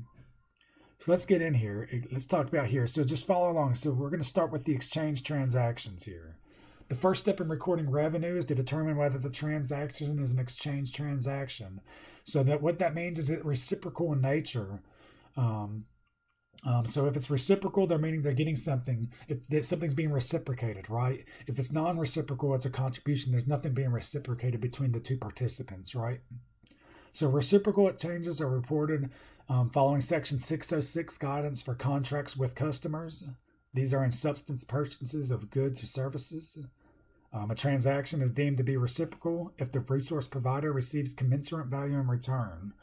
So let's get in here. Let's talk about here. So just follow along. So we're going to start with the exchange transactions here. The first step in recording revenue is to determine whether the transaction is an exchange transaction. So that what that means is it's reciprocal in nature. So if it's reciprocal, they're meaning they're getting something. If something's being reciprocated, right? If it's non-reciprocal, it's a contribution. There's nothing being reciprocated between the two participants, right? So reciprocal exchanges are reported following Section 606 guidance for contracts with customers. These are in substance purchases of goods or services. A transaction is deemed to be reciprocal if the resource provider receives commensurate value in return.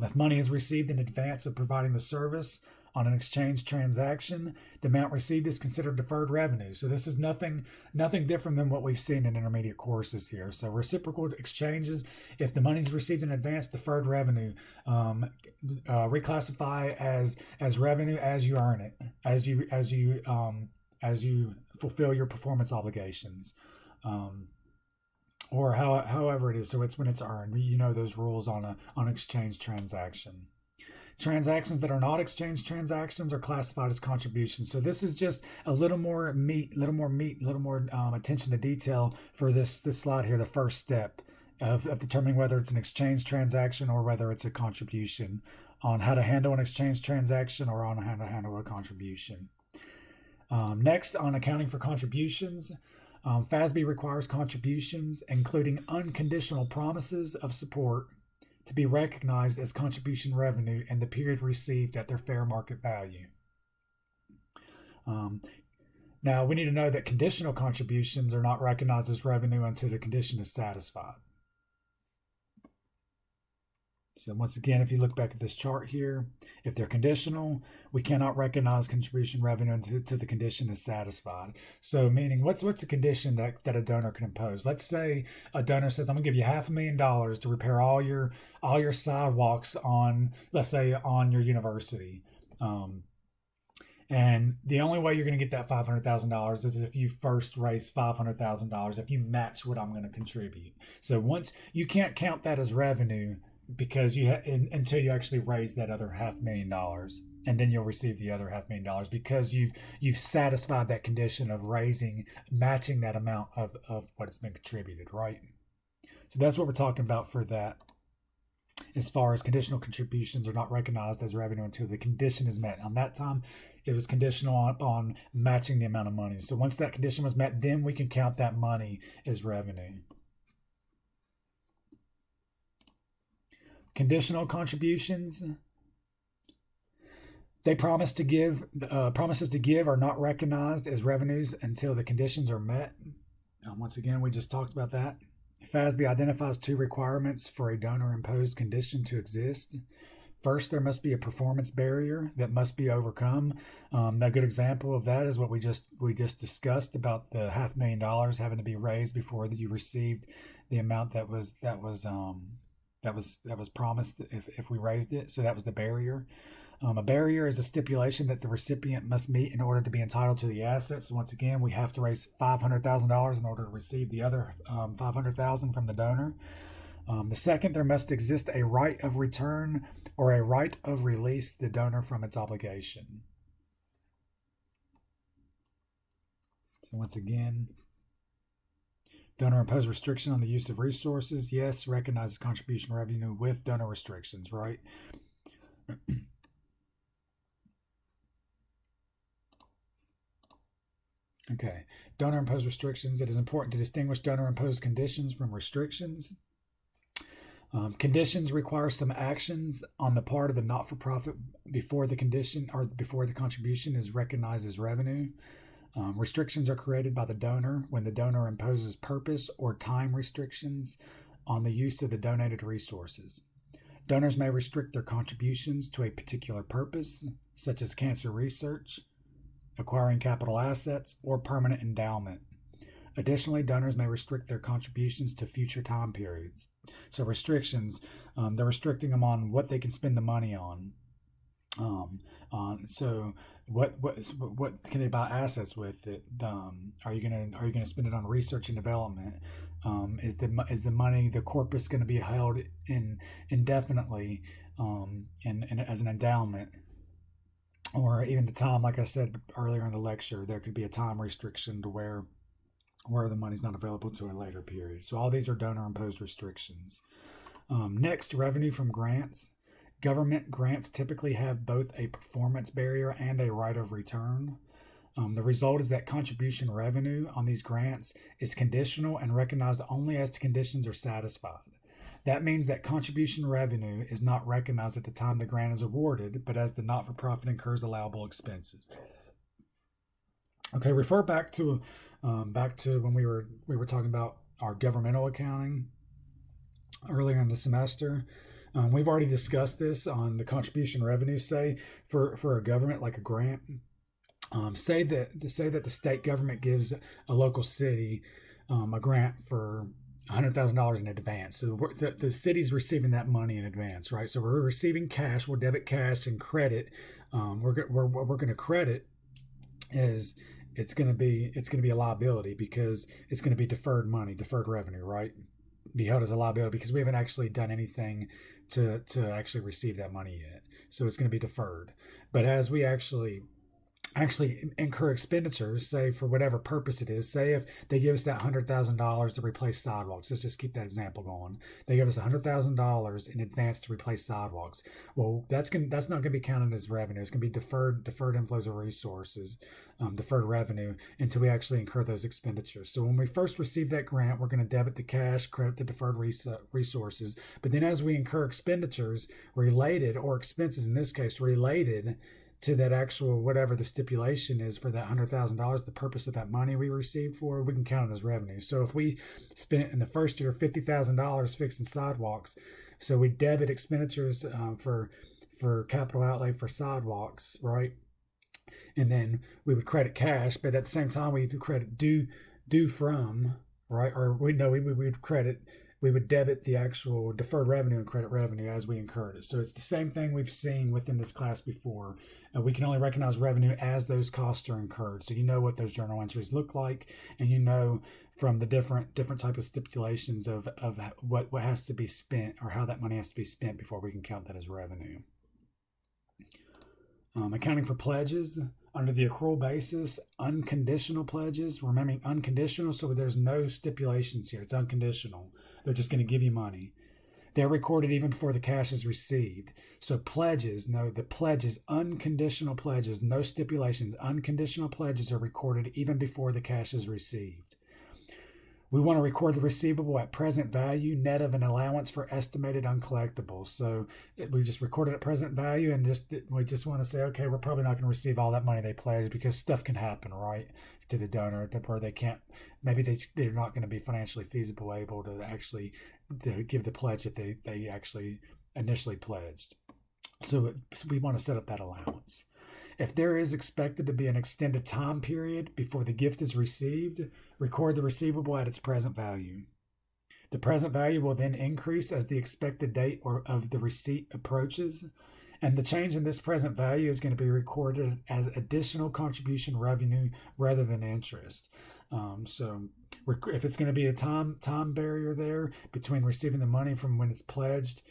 If money is received in advance of providing the service on an exchange transaction, the amount received is considered deferred revenue. So this is nothing different than what we've seen in intermediate courses here. So reciprocal exchanges, if the money is received in advance, deferred revenue, reclassify as revenue as you earn it, as you fulfill your performance obligations. Or however it is. So it's when it's earned. You know those rules on an exchange transaction. Transactions that are not exchange transactions are classified as contributions. So this is just a little more attention to detail for this slide here. The first step of determining whether it's an exchange transaction or whether it's a contribution, on how to handle an exchange transaction or on how to handle a contribution. Next, on accounting for contributions. FASB requires contributions, including unconditional promises of support, to be recognized as contribution revenue in the period received at their fair market value. Now, we need to know that conditional contributions are not recognized as revenue until the condition is satisfied. So once again, if you look back at this chart here, if they're conditional, we cannot recognize contribution revenue until the condition is satisfied. So meaning, what's a condition that a donor can impose? Let's say a donor says, I'm gonna give you $500,000 to repair all your sidewalks on, let's say, on your university. And the only way you're going to get that $500,000 is if you first raise $500,000, if you match what I'm going to contribute. So once you can't count that as revenue, because until you actually raise that other $500,000, and then you'll receive the other $500,000 because you've satisfied that condition of matching that amount of what has been contributed, right? So that's what we're talking about for that. As far as conditional contributions are not recognized as revenue until the condition is met. On that time, it was conditional on matching the amount of money. So once that condition was met, then we can count that money as revenue. Conditional contributions. They promises to give are not recognized as revenues until the conditions are met. Once again, we just talked about that. FASB identifies two requirements for a donor-imposed condition to exist. First, there must be a performance barrier that must be overcome. A good example of that is what we just discussed about the $500,000 having to be raised before you received the amount that was promised if we raised it. So that was the barrier. A barrier is a stipulation that the recipient must meet in order to be entitled to the assets. So once again, we have to raise $500,000 in order to receive the other $500,000 from the donor. The second, there must exist a right of return or a right of release the donor from its obligation. So once again, donor impose restriction on the use of resources. Yes, recognizes contribution revenue with donor restrictions, right? Okay, donor imposed restrictions. It is important to distinguish donor imposed conditions from restrictions. Conditions require some actions on the part of the not-for-profit before the condition or before the contribution is recognized as revenue. Restrictions are created by the donor when the donor imposes purpose or time restrictions on the use of the donated resources. Donors may restrict their contributions to a particular purpose, such as cancer research, acquiring capital assets, or permanent endowment. Additionally, donors may restrict their contributions to future time periods. So restrictions, they're restricting them on what they can spend the money on. So what can they buy assets with it? Are you gonna spend it on research and development? Is the money, the corpus, going to be held indefinitely and as an endowment? Or even the time, like I said earlier in the lecture, there could be a time restriction to where the money's not available to a later period. So all these are donor-imposed restrictions. Next, revenue from grants. Government grants typically have both a performance barrier and a right of return. The result is that contribution revenue on these grants is conditional and recognized only as the conditions are satisfied. That means that contribution revenue is not recognized at the time the grant is awarded, but as the not-for-profit incurs allowable expenses. Okay, refer back to when we were talking about our governmental accounting earlier in the semester. We've already discussed this on the contribution revenue. Say for a government like a grant, say that the state government gives a local city a grant for $100,000 in advance. So the city's receiving that money in advance, right? So we're receiving cash. We'll debit cash and credit. What we're going to credit is it's going to be a liability because it's going to be deferred money, deferred revenue, right? Be held as a liability because we haven't actually done anything to actually receive that money yet. So it's going to be deferred. But as we actually incur expenditures, say for whatever purpose it is. Say if they give us that $100,000 to replace sidewalks, let's just keep that example going. They give us $100,000 in advance to replace sidewalks. Well, that's not gonna be counted as revenue. It's gonna be deferred inflows of resources, deferred revenue until we actually incur those expenditures. So when we first receive that grant, we're gonna debit the cash, credit the deferred resources. But then as we incur expenditures related, or expenses in this case related to that actual whatever the stipulation is for that $100,000, the purpose of that money we received for, we can count it as revenue. So if we spent in the first year $50,000 fixing sidewalks, so we debit expenditures for capital outlay for sidewalks, right? And then we would credit cash, but at the same time we would credit due from, right? Or we would credit, we would debit the actual deferred revenue and credit revenue as we incurred it. So it's the same thing we've seen within this class before. We can only recognize revenue as those costs are incurred. So you know what those journal entries look like, and you know from the different type of stipulations of what has to be spent, or how that money has to be spent before we can count that as revenue. Accounting for pledges under the accrual basis, unconditional pledges. Remembering unconditional, so there's no stipulations here. It's unconditional. They're just going to give you money. They're recorded even before the cash is received. So pledges, no, the pledges, unconditional pledges, no stipulations. Unconditional pledges are recorded even before the cash is received. We want to record the receivable at present value, net of an allowance for estimated uncollectibles. So we just record it at present value, and we just want to say, okay, we're probably not going to receive all that money they pledged, because stuff can happen, right, to the donor, where they can't, maybe they're not going to be financially feasible, able to actually to give the pledge that they actually initially pledged. So we want to set up that allowance. If there is expected to be an extended time period before the gift is received, record the receivable at its present value. The present value will then increase as the expected date of the receipt approaches, and the change in this present value is going to be recorded as additional contribution revenue rather than interest. So if it's going to be a time barrier there between receiving the money from when it's pledged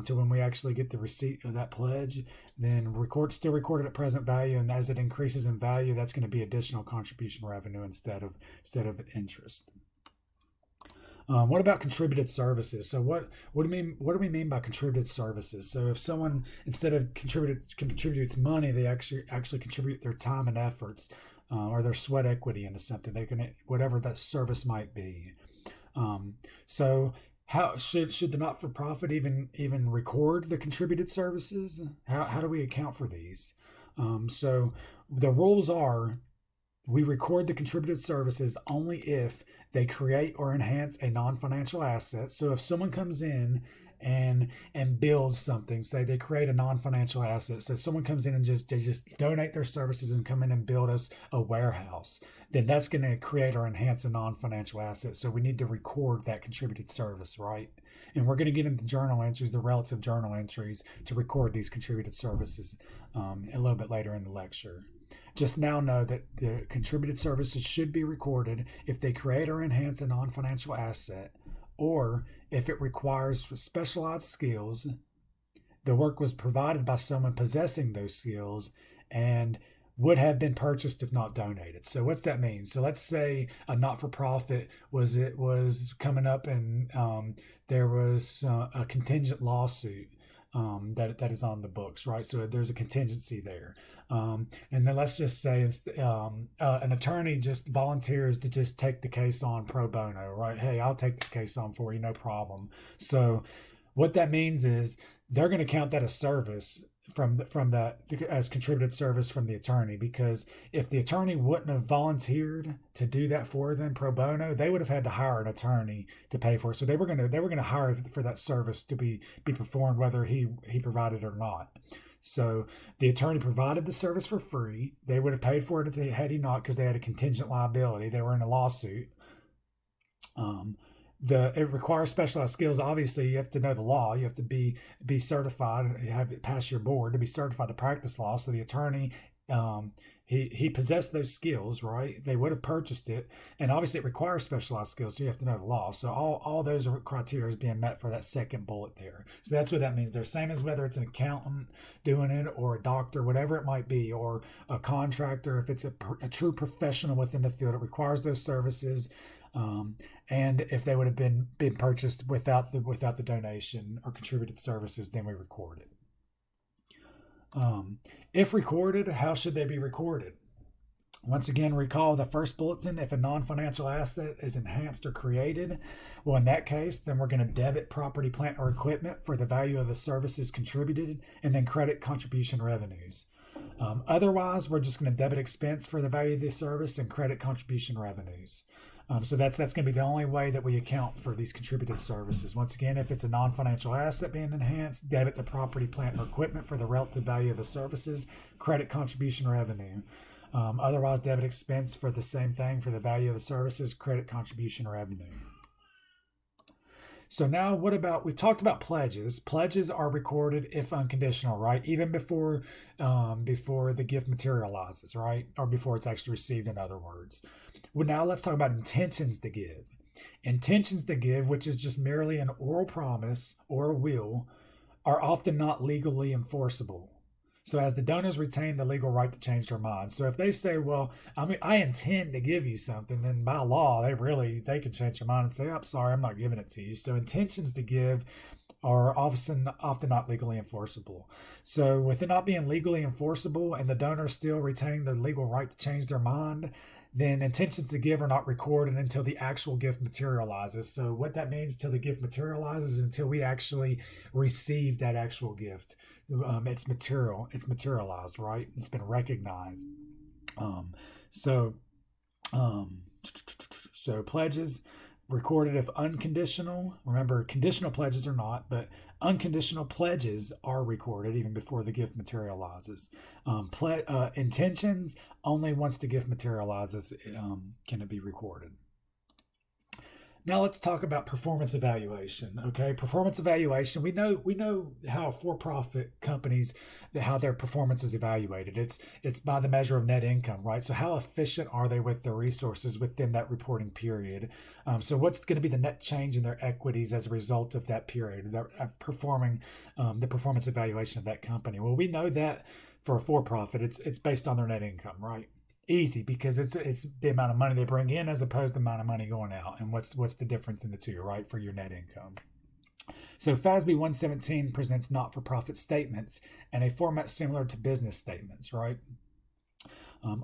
to when we actually get the receipt of that pledge, then still recorded at present value, and as it increases in value, that's going to be additional contribution revenue instead of interest. What about contributed services? So what do we mean by contributed services? So if someone, instead of contributes money, they actually contribute their time and efforts, or their sweat equity into something, they can, whatever that service might be. So how should the not-for-profit even record the contributed services? How do we account for these? So the rules are, we record the contributed services only if they create or enhance a non-financial asset. So if someone comes in and builds something, say they create a non-financial asset, so someone comes in and they just donate their services and come in and build us a warehouse, then that's going to create or enhance a non-financial asset. So we need to record that contributed service, right? And we're going to get into journal entries, the relative journal entries, to record these contributed services a little bit later in the lecture. Just now know that the contributed services should be recorded if they create or enhance a non-financial asset, or if it requires specialized skills, the work was provided by someone possessing those skills, and would have been purchased if not donated. So what's that mean? So let's say a not-for-profit was coming up, and there was a contingent lawsuit that is on the books, right? So there's a contingency there. And then let's just say an attorney just volunteers to just take the case on pro bono, right? Hey, I'll take this case on for you, no problem. So what that means is they're going to count that as service from the as contributed service from the attorney, because if the attorney wouldn't have volunteered to do that for them pro bono, they would have had to hire an attorney to pay for it. So they were gonna hire for that service to be performed whether he provided it or not. So the attorney provided the service for free. They would have paid for it if they had he not, because they had a contingent liability. They were in a lawsuit. Um, it requires specialized skills. Obviously, you have to know the law. You have to be certified, have it pass your board to be certified to practice law. So the attorney, um, he possessed those skills, right? They would have purchased it, and obviously it requires specialized skills. So you have to know the law. So all those are criteria is being met for that second bullet there. So that's what that means. They're same as whether it's an accountant doing it or a doctor, whatever it might be, or a contractor. If it's a true professional within the field, it requires those services. Um, and if they would have been purchased without the donation or contributed services, then we record it. If recorded, how should they be recorded? Once again, recall the first bulletin. If a non-financial asset is enhanced or created, well, in that case, then we're going to debit property, plant, or equipment for the value of the services contributed, and then credit contribution revenues. Otherwise, we're just going to debit expense for the value of the service and credit contribution revenues. So that's going to be the only way that we account for these contributed services. Once again, if it's a non-financial asset being enhanced, debit the property, plant, or equipment for the relative value of the services, credit contribution revenue. Otherwise, debit expense for the same thing for the value of the services, credit contribution revenue. So now what about, we've talked about pledges. Pledges are recorded if unconditional, right? Even before the gift materializes, right? Or before it's actually received, in other words. Well, now let's talk about intentions to give. Intentions to give, which is just merely an oral promise or a will, are often not legally enforceable. So as the donors retain the legal right to change their minds. So if they say, well, I intend to give you something, then by law, they can change their mind and say, I'm sorry, I'm not giving it to you. So intentions to give are often not legally enforceable. So with it not being legally enforceable and the donor still retaining the legal right to change their mind, then intentions to give are not recorded until the actual gift materializes. So what that means till the gift materializes is until we actually receive that actual gift. It's materialized, right? It's been recognized. Um, so, so pledges recorded if unconditional. Remember, conditional pledges are not, but unconditional pledges are recorded even before the gift materializes. Intentions only once the gift materializes can it be recorded. Now let's talk about performance evaluation. Okay, performance evaluation. We know how for-profit companies, how their performance is evaluated. It's by the measure of net income, right? So how efficient are they with their resources within that reporting period? So what's going to be the net change in their equities as a result of that period, performing the performance evaluation of that company? Well, we know that for a for-profit, it's based on their net income, right? Easy, because it's the amount of money they bring in as opposed to the amount of money going out, and what's the difference in the two, right, for your net income. So FASB 117 presents not-for-profit statements in a format similar to business statements, right?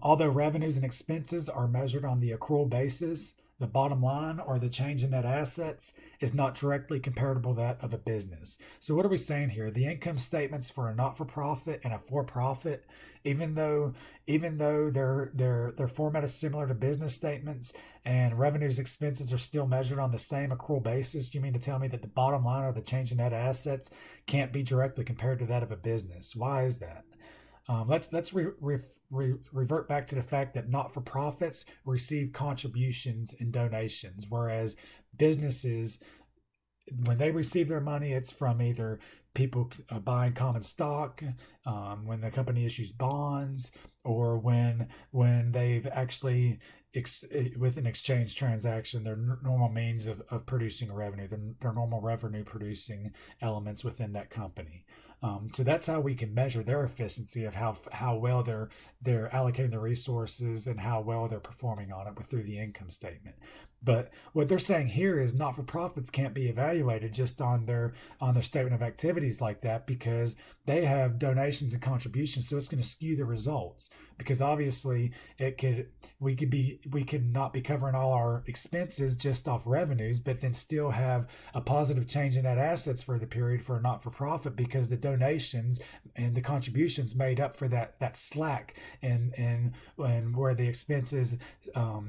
Although revenues and expenses are measured on the accrual basis, the bottom line, or the change in net assets, is not directly comparable to that of a business. So what are we saying here? The income statements for a not-for-profit and a for-profit, even though their format is similar to business statements and revenues expenses are still measured on the same accrual basis, you mean to tell me that the bottom line or the change in net assets can't be directly compared to that of a business? Why is that? Let's revert back to the fact that not-for-profits receive contributions and donations, whereas businesses, when they receive their money, it's from either people buying common stock, when the company issues bonds, or when they've actually with an exchange transaction, their normal means of producing revenue, their normal revenue producing elements within that company. So that's how we can measure their efficiency of how well they're allocating the resources and how well they're performing on it through the income statement. But what they're saying here is not-for-profits can't be evaluated just on their statement of activities like that, because they have donations and contributions, so it's going to skew the results, because obviously we could not be covering all our expenses just off revenues, but then still have a positive change in net assets for the period for a not-for-profit, because the donations and the contributions made up for that slack, and where the expenses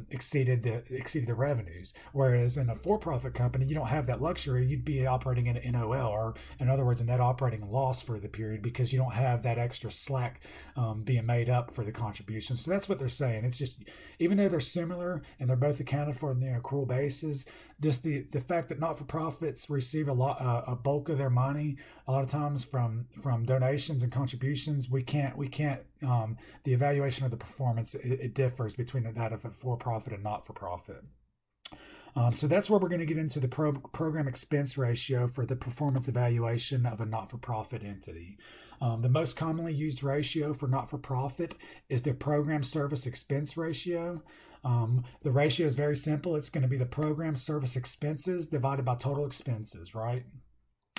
exceeded the revenues. Whereas in a for-profit company, you don't have that luxury. You'd be operating in an NOL, or in other words, a net operating loss for the period, because you don't have that extra slack being made up for the contributions. So that's what they're saying. It's just, even though they're similar and they're both accounted for on the accrual basis, just the fact that not-for-profits receive a bulk of their money a lot of times from donations and contributions, we can't the evaluation of the performance, it differs between that of a for-profit and not-for-profit. So that's where we're going to get into the program expense ratio for the performance evaluation of a not-for-profit entity. The most commonly used ratio for not-for-profit is the program service expense ratio. The ratio is very simple. It's going to be the program service expenses divided by total expenses, right?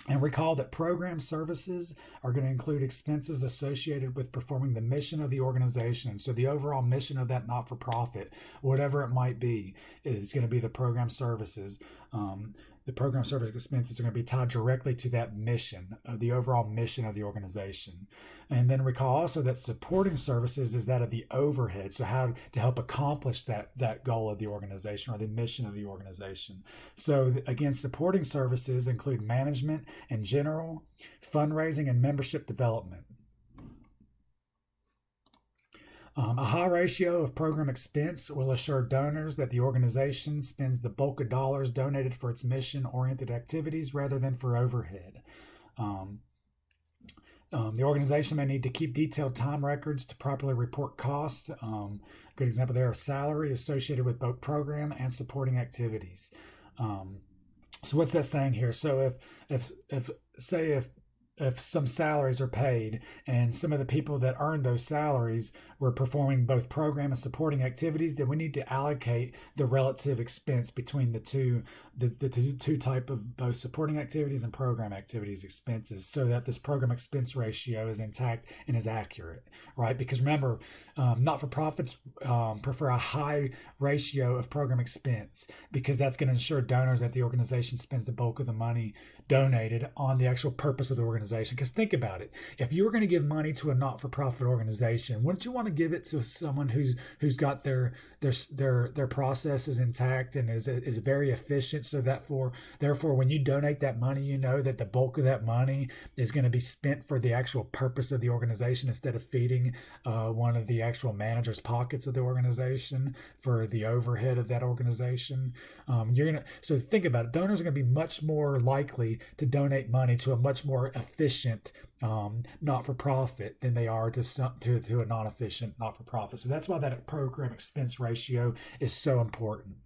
And recall that program services are going to include expenses associated with performing the mission of the organization. So the overall mission of that not-for-profit, whatever it might be, is going to be the program services. The program service expenses are going to be tied directly to that mission, the overall mission of the organization. And then recall also that supporting services is that of the overhead. So how to help accomplish that goal of the organization or the mission of the organization. So again, supporting services include management and general, fundraising, and membership development. A high ratio of program expense will assure donors that the organization spends the bulk of dollars donated for its mission-oriented activities rather than for overhead. The organization may need to keep detailed time records to properly report costs. Good example there of salary associated with both program and supporting activities. So what's that saying here? So if some salaries are paid and some of the people that earned those salaries were performing both program and supporting activities, then we need to allocate the relative expense between the two type of both supporting activities and program activities expenses, so that this program expense ratio is intact and is accurate, right? Because remember, not-for-profits prefer a high ratio of program expense, because that's going to ensure donors that the organization spends the bulk of the money donated on the actual purpose of the organization. Because think about it, if you were going to give money to a not-for-profit organization, wouldn't you want to give it to someone who's got their processes intact and is very efficient, so that therefore when you donate that money, you know that the bulk of that money is going to be spent for the actual purpose of the organization, instead of feeding one of the actual manager's pockets of the organization for the overhead of that organization. So think about it, donors are going to be much more likely to donate money to a much more efficient not-for-profit than they are to a non-efficient not-for-profit. So that's why that program expense ratio is so important.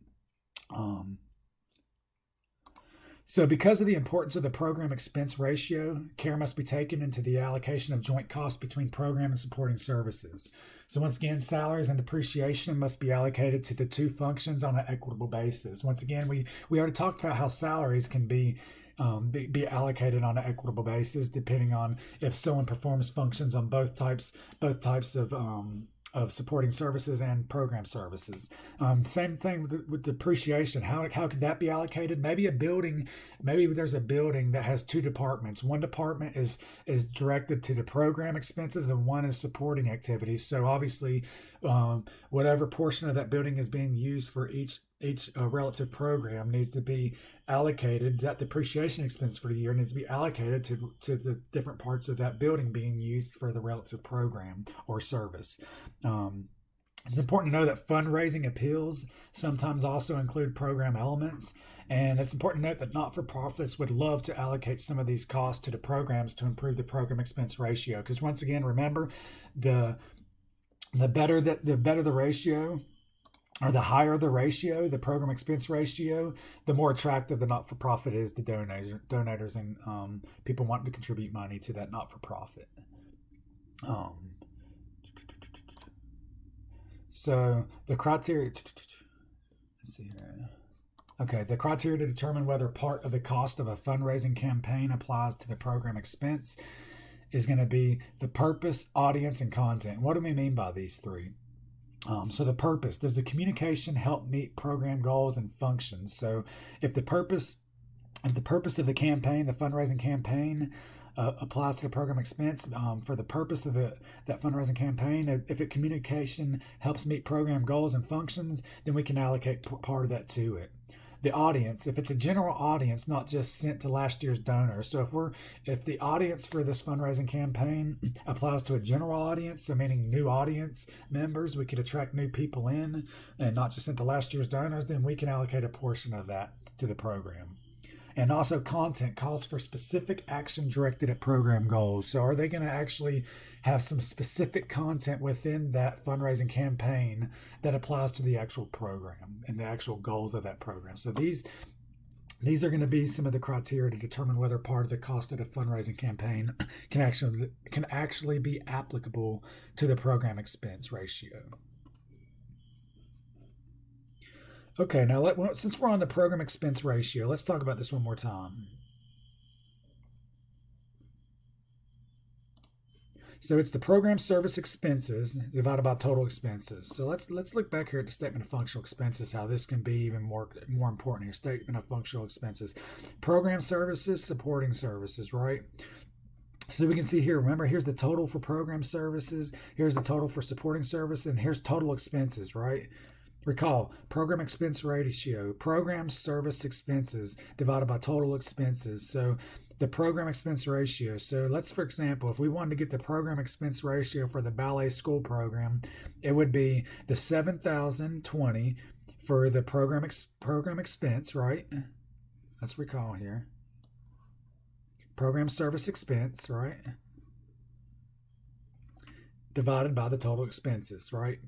So because of the importance of the program expense ratio, care must be taken into the allocation of joint costs between program and supporting services. So once again, salaries and depreciation must be allocated to the two functions on an equitable basis. Once again, we already talked about how salaries can be allocated on an equitable basis, depending on if someone performs functions on both types of supporting services and program services. Same thing with depreciation. How could that be allocated? Maybe there's a building that has two departments. One department is directed to the program expenses, and one is supporting activities. So obviously, whatever portion of that building is being used for each relative program needs to be allocated. That depreciation expense for the year needs to be allocated to the different parts of that building being used for the relative program or service. It's important to know that fundraising appeals sometimes also include program elements, and it's important to note that not-for-profits would love to allocate some of these costs to the programs to improve the program expense ratio. Because once again, remember, the better the ratio, or the higher the ratio, the program expense ratio, the more attractive the not-for-profit is to donators and people wanting to contribute money to that not-for-profit. So the criteria, let's see here. Okay, the criteria to determine whether part of the cost of a fundraising campaign applies to the program expense is going to be the purpose, audience, and content. What do we mean by these three? So the purpose, does the communication help meet program goals and functions? So if the purpose of the campaign, the fundraising campaign, applies to the program expense for the purpose of that fundraising campaign. If communication helps meet program goals and functions, then we can allocate part of that to it. The audience, if it's a general audience, not just sent to last year's donors. So if the audience for this fundraising campaign applies to a general audience, so meaning new audience members, we could attract new people in and not just sent to last year's donors, then we can allocate a portion of that to the program. And also content calls for specific action directed at program goals. So are they going to actually have some specific content within that fundraising campaign that applies to the actual program and the actual goals of that program? So these are going to be some of the criteria to determine whether part of the cost of the fundraising campaign can actually be applicable to the program expense ratio. Okay, now since we're on the program expense ratio, let's talk about this one more time. So it's the program service expenses divided by total expenses. So let's look back here at the statement of functional expenses, how this can be even more important here. Statement of functional expenses. Program services, supporting services, right? So we can see here, remember, here's the total for program services, here's the total for supporting service, and here's total expenses, right? Recall, program expense ratio, program service expenses divided by total expenses. So the program expense ratio. So let's, for example, if we wanted to get the program expense ratio for the ballet school program, it would be the 7,020 for the program expense, right? Let's recall here. Program service expense, right? Divided by the total expenses, right?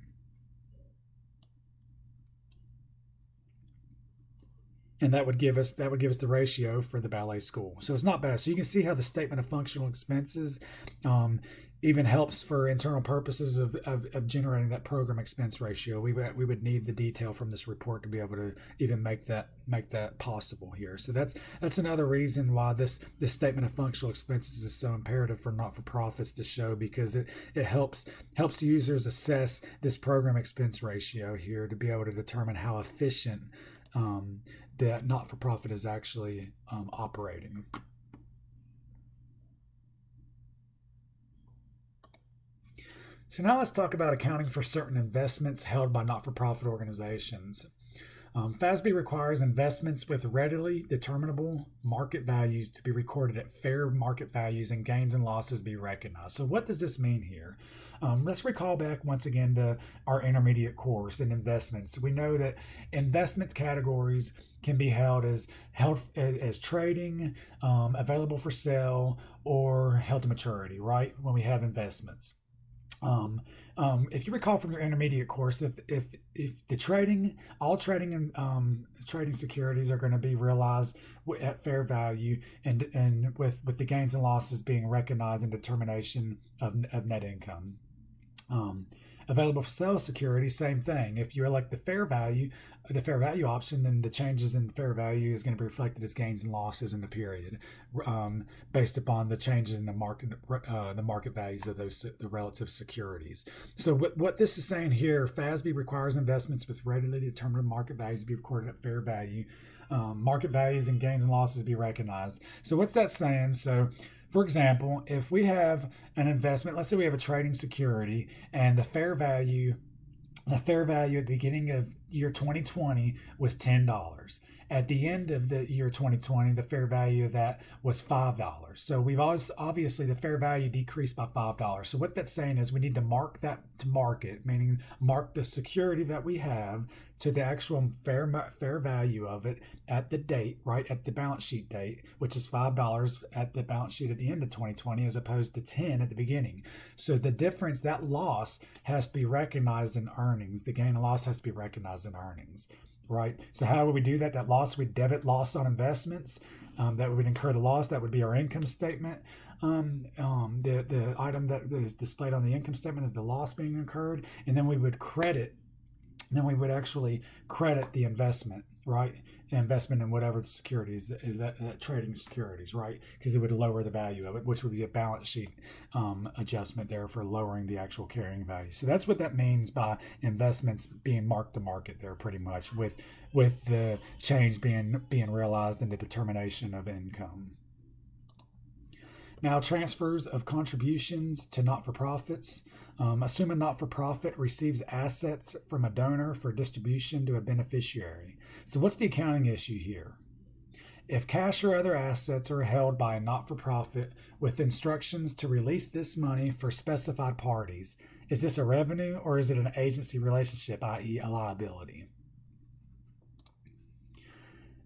And that would give us the ratio for the ballet school. So it's not bad. So you can see how the statement of functional expenses even helps for internal purposes of generating that program expense ratio. We would need the detail from this report to be able to even make that possible here. So that's another reason why this statement of functional expenses is so imperative for not-for-profits to show, because it helps users assess this program expense ratio here to be able to determine how efficient that not-for-profit is actually operating. So now let's talk about accounting for certain investments held by not-for-profit organizations. FASB requires investments with readily determinable market values to be recorded at fair market values and gains and losses be recognized. So what does this mean here? Let's recall back once again to our intermediate course in investments. We know that investment categories can be held as trading, available for sale, or held to maturity, right? When we have investments. If you recall from your intermediate course, if the all trading and trading securities are going to be realized at fair value, and with the gains and losses being recognized in determination of net income. Available for sale security, same thing. If you elect the fair value option, then the changes in fair value is going to be reflected as gains and losses in the period, based upon the changes in the market values of the relative securities. So what this is saying here, FASB requires investments with readily determined market values to be recorded at fair value. Market values and gains and losses be recognized. So what's that saying? So, for example, if we have an investment, let's say we have a trading security, and the fair value at the beginning of year 2020 was $10. At the end of the year 2020, the fair value of that was $5. So we've obviously the fair value decreased by $5. So what that's saying is we need to mark that to market, meaning mark the security that we have to the actual fair value of it at the date, right, at the balance sheet date, which is $5 at the balance sheet at the end of 2020 as opposed to 10 at the beginning. So the difference, that loss, has to be recognized in earnings. The gain and loss has to be recognized in earnings. Right. So how would we do that? That loss, we debit loss on investments. That would incur the loss. That would be our income statement. The item that is displayed on the income statement is the loss being incurred, and then we would credit. Then we would actually credit the investment, right? Investment in whatever the securities is, that trading securities, right? Because it would lower the value of it, which would be a balance sheet adjustment there for lowering the actual carrying value. So that's what that means by investments being marked to market there, pretty much, with the change being realized in the determination of income. Now, transfers of contributions to not-for-profits. Assume a not-for-profit receives assets from a donor for distribution to a beneficiary. So what's the accounting issue here? If cash or other assets are held by a not-for-profit with instructions to release this money for specified parties, is this a revenue or is it an agency relationship, i.e. a liability?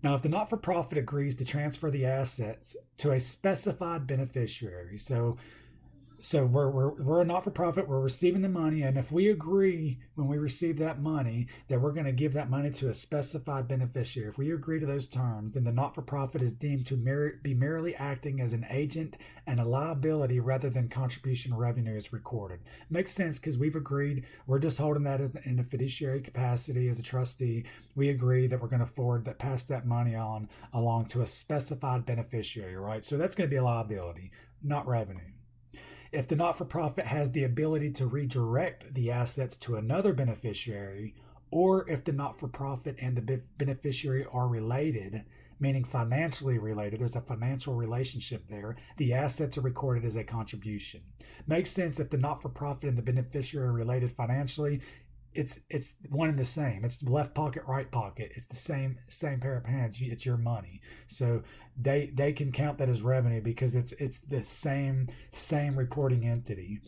Now, if the not-for-profit agrees to transfer the assets to a specified beneficiary, so we're a not-for-profit, we're receiving the money, and if we agree when we receive that money that we're going to give that money to a specified beneficiary, if we agree to those terms, then the not-for-profit is deemed to be merely acting as an agent and a liability rather than contribution revenue is recorded. Makes sense because we've agreed, we're just holding that as in a fiduciary capacity as a trustee. We agree that we're going to pass that money on along to a specified beneficiary, right? So that's going to be a liability, not revenue. If the not-for-profit has the ability to redirect the assets to another beneficiary, or if the not-for-profit and the beneficiary are related, meaning financially related, there's a financial relationship there, the assets are recorded as a contribution. Makes sense if the not-for-profit and the beneficiary are related financially. It's one and the same. It's left pocket, right pocket. It's the same pair of hands. It's your money. So they can count that as revenue because it's the same reporting entity.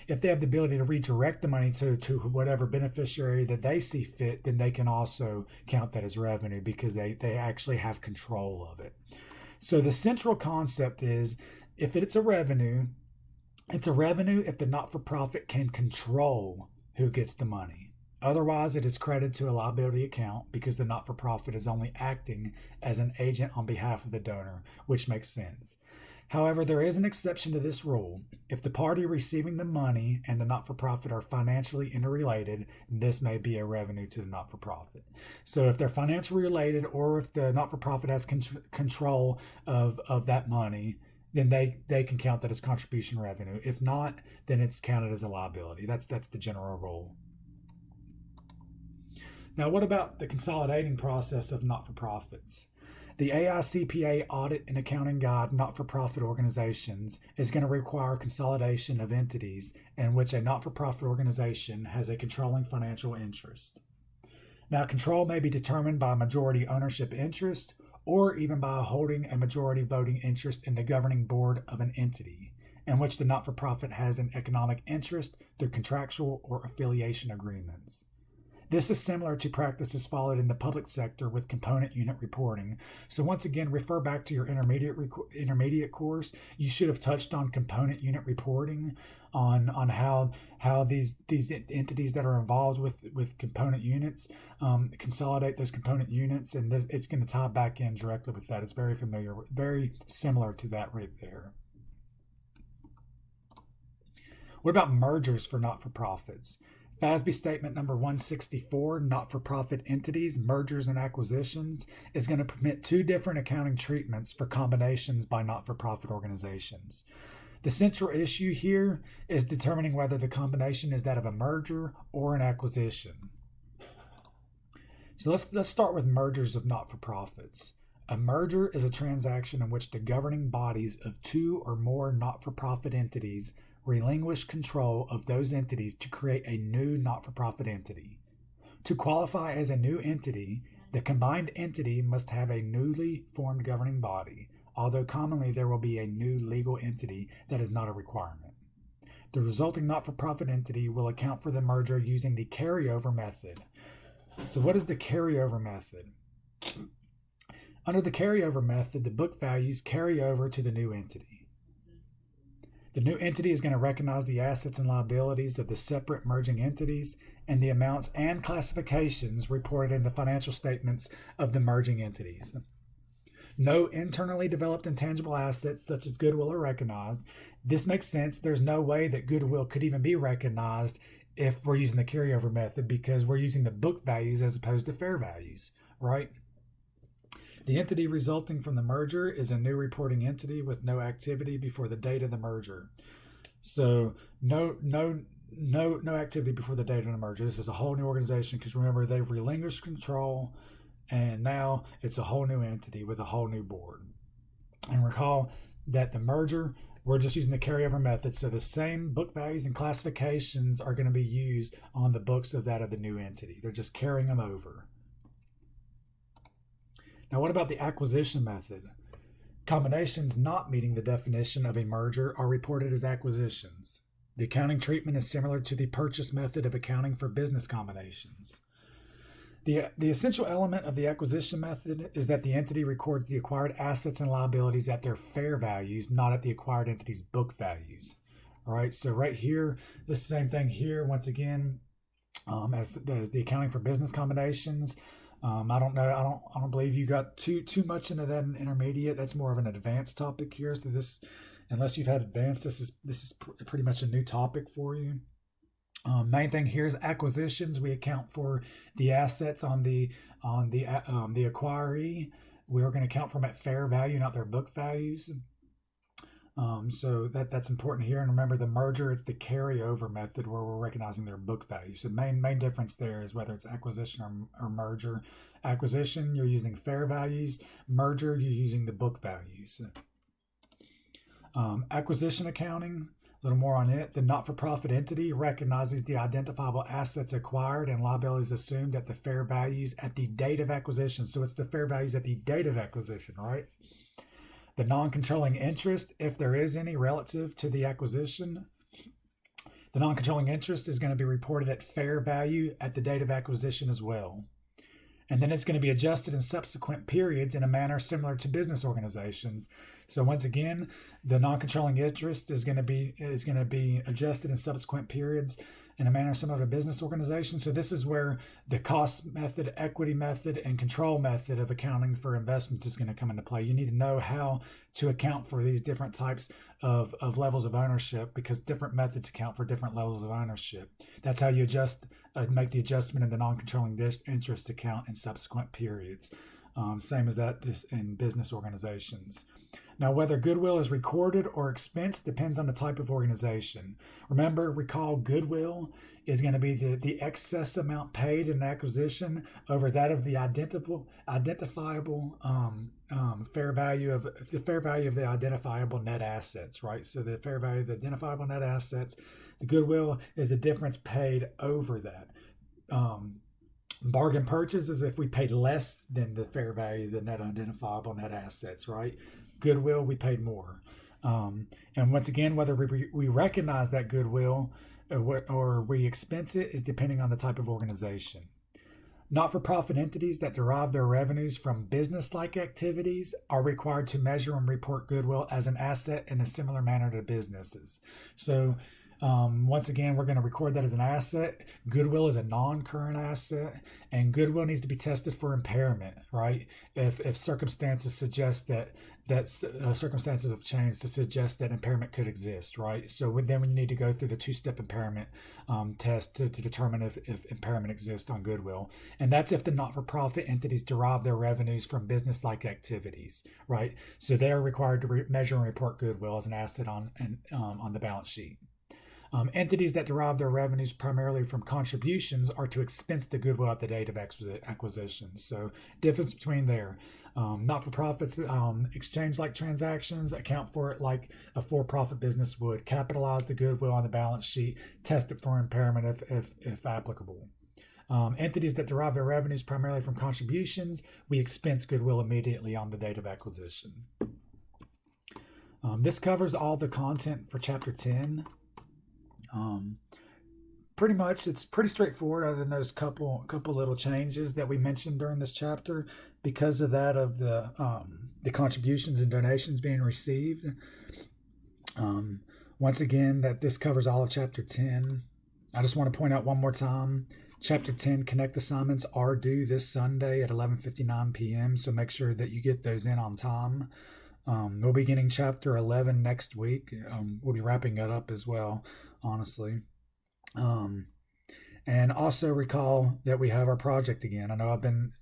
If they have the ability to redirect the money to whatever beneficiary that they see fit, then they can also count that as revenue because they actually have control of it. So the central concept is if it's a revenue if the not-for-profit can control who gets the money. Otherwise, it is credited to a liability account because the not-for-profit is only acting as an agent on behalf of the donor, which makes sense. However, there is an exception to this rule. If the party receiving the money and the not-for-profit are financially interrelated, this may be a revenue to the not-for-profit. So if they're financially related or if the not-for-profit has control of that money, then they can count that as contribution revenue. If not, then it's counted as a liability. That's the general rule. Now, what about the consolidating process of not-for-profits? The AICPA Audit and Accounting Guide Not-for-Profit Organizations is going to require consolidation of entities in which a not-for-profit organization has a controlling financial interest. Now, control may be determined by majority ownership interest or even by holding a majority voting interest in the governing board of an entity in which the not-for-profit has an economic interest through contractual or affiliation agreements. This is similar to practices followed in the public sector with component unit reporting. So once again, refer back to your intermediate course. You should have touched on component unit reporting, on how these entities that are involved with component units consolidate those component units, and it's going to tie back in directly with that. It's very familiar, very similar to that right there. What about mergers for not-for-profits? FASB Statement number 164, not-for-profit entities, mergers and acquisitions, is going to permit two different accounting treatments for combinations by not-for-profit organizations. The central issue here is determining whether the combination is that of a merger or an acquisition. So let's start with mergers of not-for-profits. A merger is a transaction in which the governing bodies of two or more not-for-profit entities relinquish control of those entities to create a new not-for-profit entity. To qualify as a new entity, the combined entity must have a newly formed governing body, although commonly there will be a new legal entity that is not a requirement. The resulting not-for-profit entity will account for the merger using the carryover method. So what is the carryover method? Under the carryover method, the book values carry over to the new entity. The new entity is going to recognize the assets and liabilities of the separate merging entities and the amounts and classifications reported in the financial statements of the merging entities. No internally developed intangible assets such as goodwill are recognized. This makes sense. There's no way that goodwill could even be recognized if we're using the carryover method because we're using the book values as opposed to fair values, right? The entity resulting from the merger is a new reporting entity with no activity before the date of the merger. So no activity before the date of the merger. This is a whole new organization because remember, they've relinquished control and now it's a whole new entity with a whole new board. And recall, that the merger, we're just using the carryover method. So the same book values and classifications are going to be used on the books of that of the new entity. They're just carrying them over. Now, what about the acquisition method? Combinations not meeting the definition of a merger are reported as acquisitions. The accounting treatment is similar to the purchase method of accounting for business combinations. The essential element of the acquisition method is that the entity records the acquired assets and liabilities at their fair values, not at the acquired entity's book values. All right, so right here, the same thing here, once again, as the accounting for business combinations. I don't know. I don't believe you got too much into that in intermediate. That's more of an advanced topic here. So this, unless you've had advanced, this is pretty much a new topic for you. Main thing here is acquisitions. We account for the assets on the acquiree. We are going to account for them at fair value, not their book values. So that's important here. And remember, the merger, it's the carryover method where we're recognizing their book value. So main difference there is whether it's acquisition or merger. Acquisition, you're using fair values. Merger, you're using the book values. Acquisition accounting, a little more on it. The not-for-profit entity recognizes the identifiable assets acquired and liabilities assumed at the fair values at the date of acquisition. So it's the fair values at the date of acquisition, right? The non-controlling interest, if there is any relative to the acquisition, the non-controlling interest is going to be reported at fair value at the date of acquisition as well. And then it's going to be adjusted in subsequent periods in a manner similar to business organizations. So once again, the non-controlling interest is going to be adjusted in subsequent periods in a manner similar to business organizations. So this is where the cost method, equity method, and control method of accounting for investments is going to come into play. You need to know how to account for these different types of levels of ownership, because different methods account for different levels of ownership. That's how you make the adjustment in the non-controlling interest account in subsequent periods. Same as that in business organizations. Now, whether goodwill is recorded or expensed depends on the type of organization. Recall goodwill is going to be the excess amount paid in acquisition over that of the identifiable fair value of the identifiable net assets, right? So the fair value of the identifiable net assets, the goodwill is the difference paid over that. Bargain purchase is if we paid less than the fair value of the net identifiable net assets, right? Goodwill, we paid more. And once again, whether we recognize that goodwill or we expense it is depending on the type of organization. Not-for-profit entities that derive their revenues from business-like activities are required to measure and report goodwill as an asset in a similar manner to businesses. So once again, we're going to record that as an asset. Goodwill is a non-current asset, and goodwill needs to be tested for impairment, right? If circumstances suggest that circumstances have changed to suggest that impairment could exist, right? So then we need to go through the two-step impairment test to determine if impairment exists on goodwill. And that's if the not-for-profit entities derive their revenues from business-like activities, right? So they are required to measure and report goodwill as an asset on the balance sheet. Entities that derive their revenues primarily from contributions are to expense the goodwill at the date of acquisition. So difference between there. Not-for-profits, exchange-like transactions, account for it like a for-profit business would. Capitalize the goodwill on the balance sheet, test it for impairment if applicable. Entities that derive their revenues primarily from contributions, we expense goodwill immediately on the date of acquisition. This covers all the content for Chapter 10. Pretty much it's pretty straightforward, other than those couple little changes that we mentioned during this chapter because of that of the contributions and donations being received. Once again, that this covers all of Chapter 10. I just want to point out one more time, Chapter 10 Connect assignments are due this Sunday at 11:59 p.m. So make sure that you get those in on time. We'll be getting Chapter 11 next week. We'll be wrapping it up as well, honestly. And also recall that we have our project again. I know I've been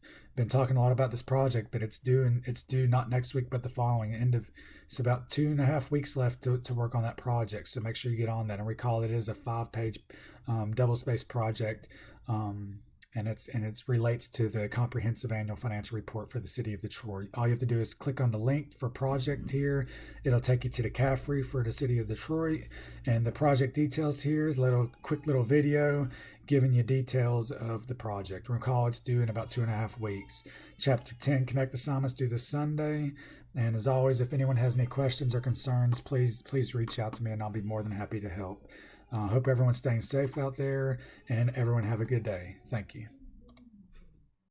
talking a lot about this project, but it's due not next week, but the following it's about 2.5 weeks left to work on that project. So make sure you get on that, and recall it is a 5-page double-spaced project. and it relates to the comprehensive annual financial report for the city of Detroit. All you have to do is click on the link for project here. It'll take you to the CAFRE for the city of Detroit, and the project details here is a quick little video giving you details of the project. Recall it's due in about 2.5 weeks. Chapter 10 Connect assignments due this Sunday. And as always, if anyone has any questions or concerns, please reach out to me, and I'll be more than happy to help. Hope everyone's staying safe out there, and everyone have a good day. Thank you.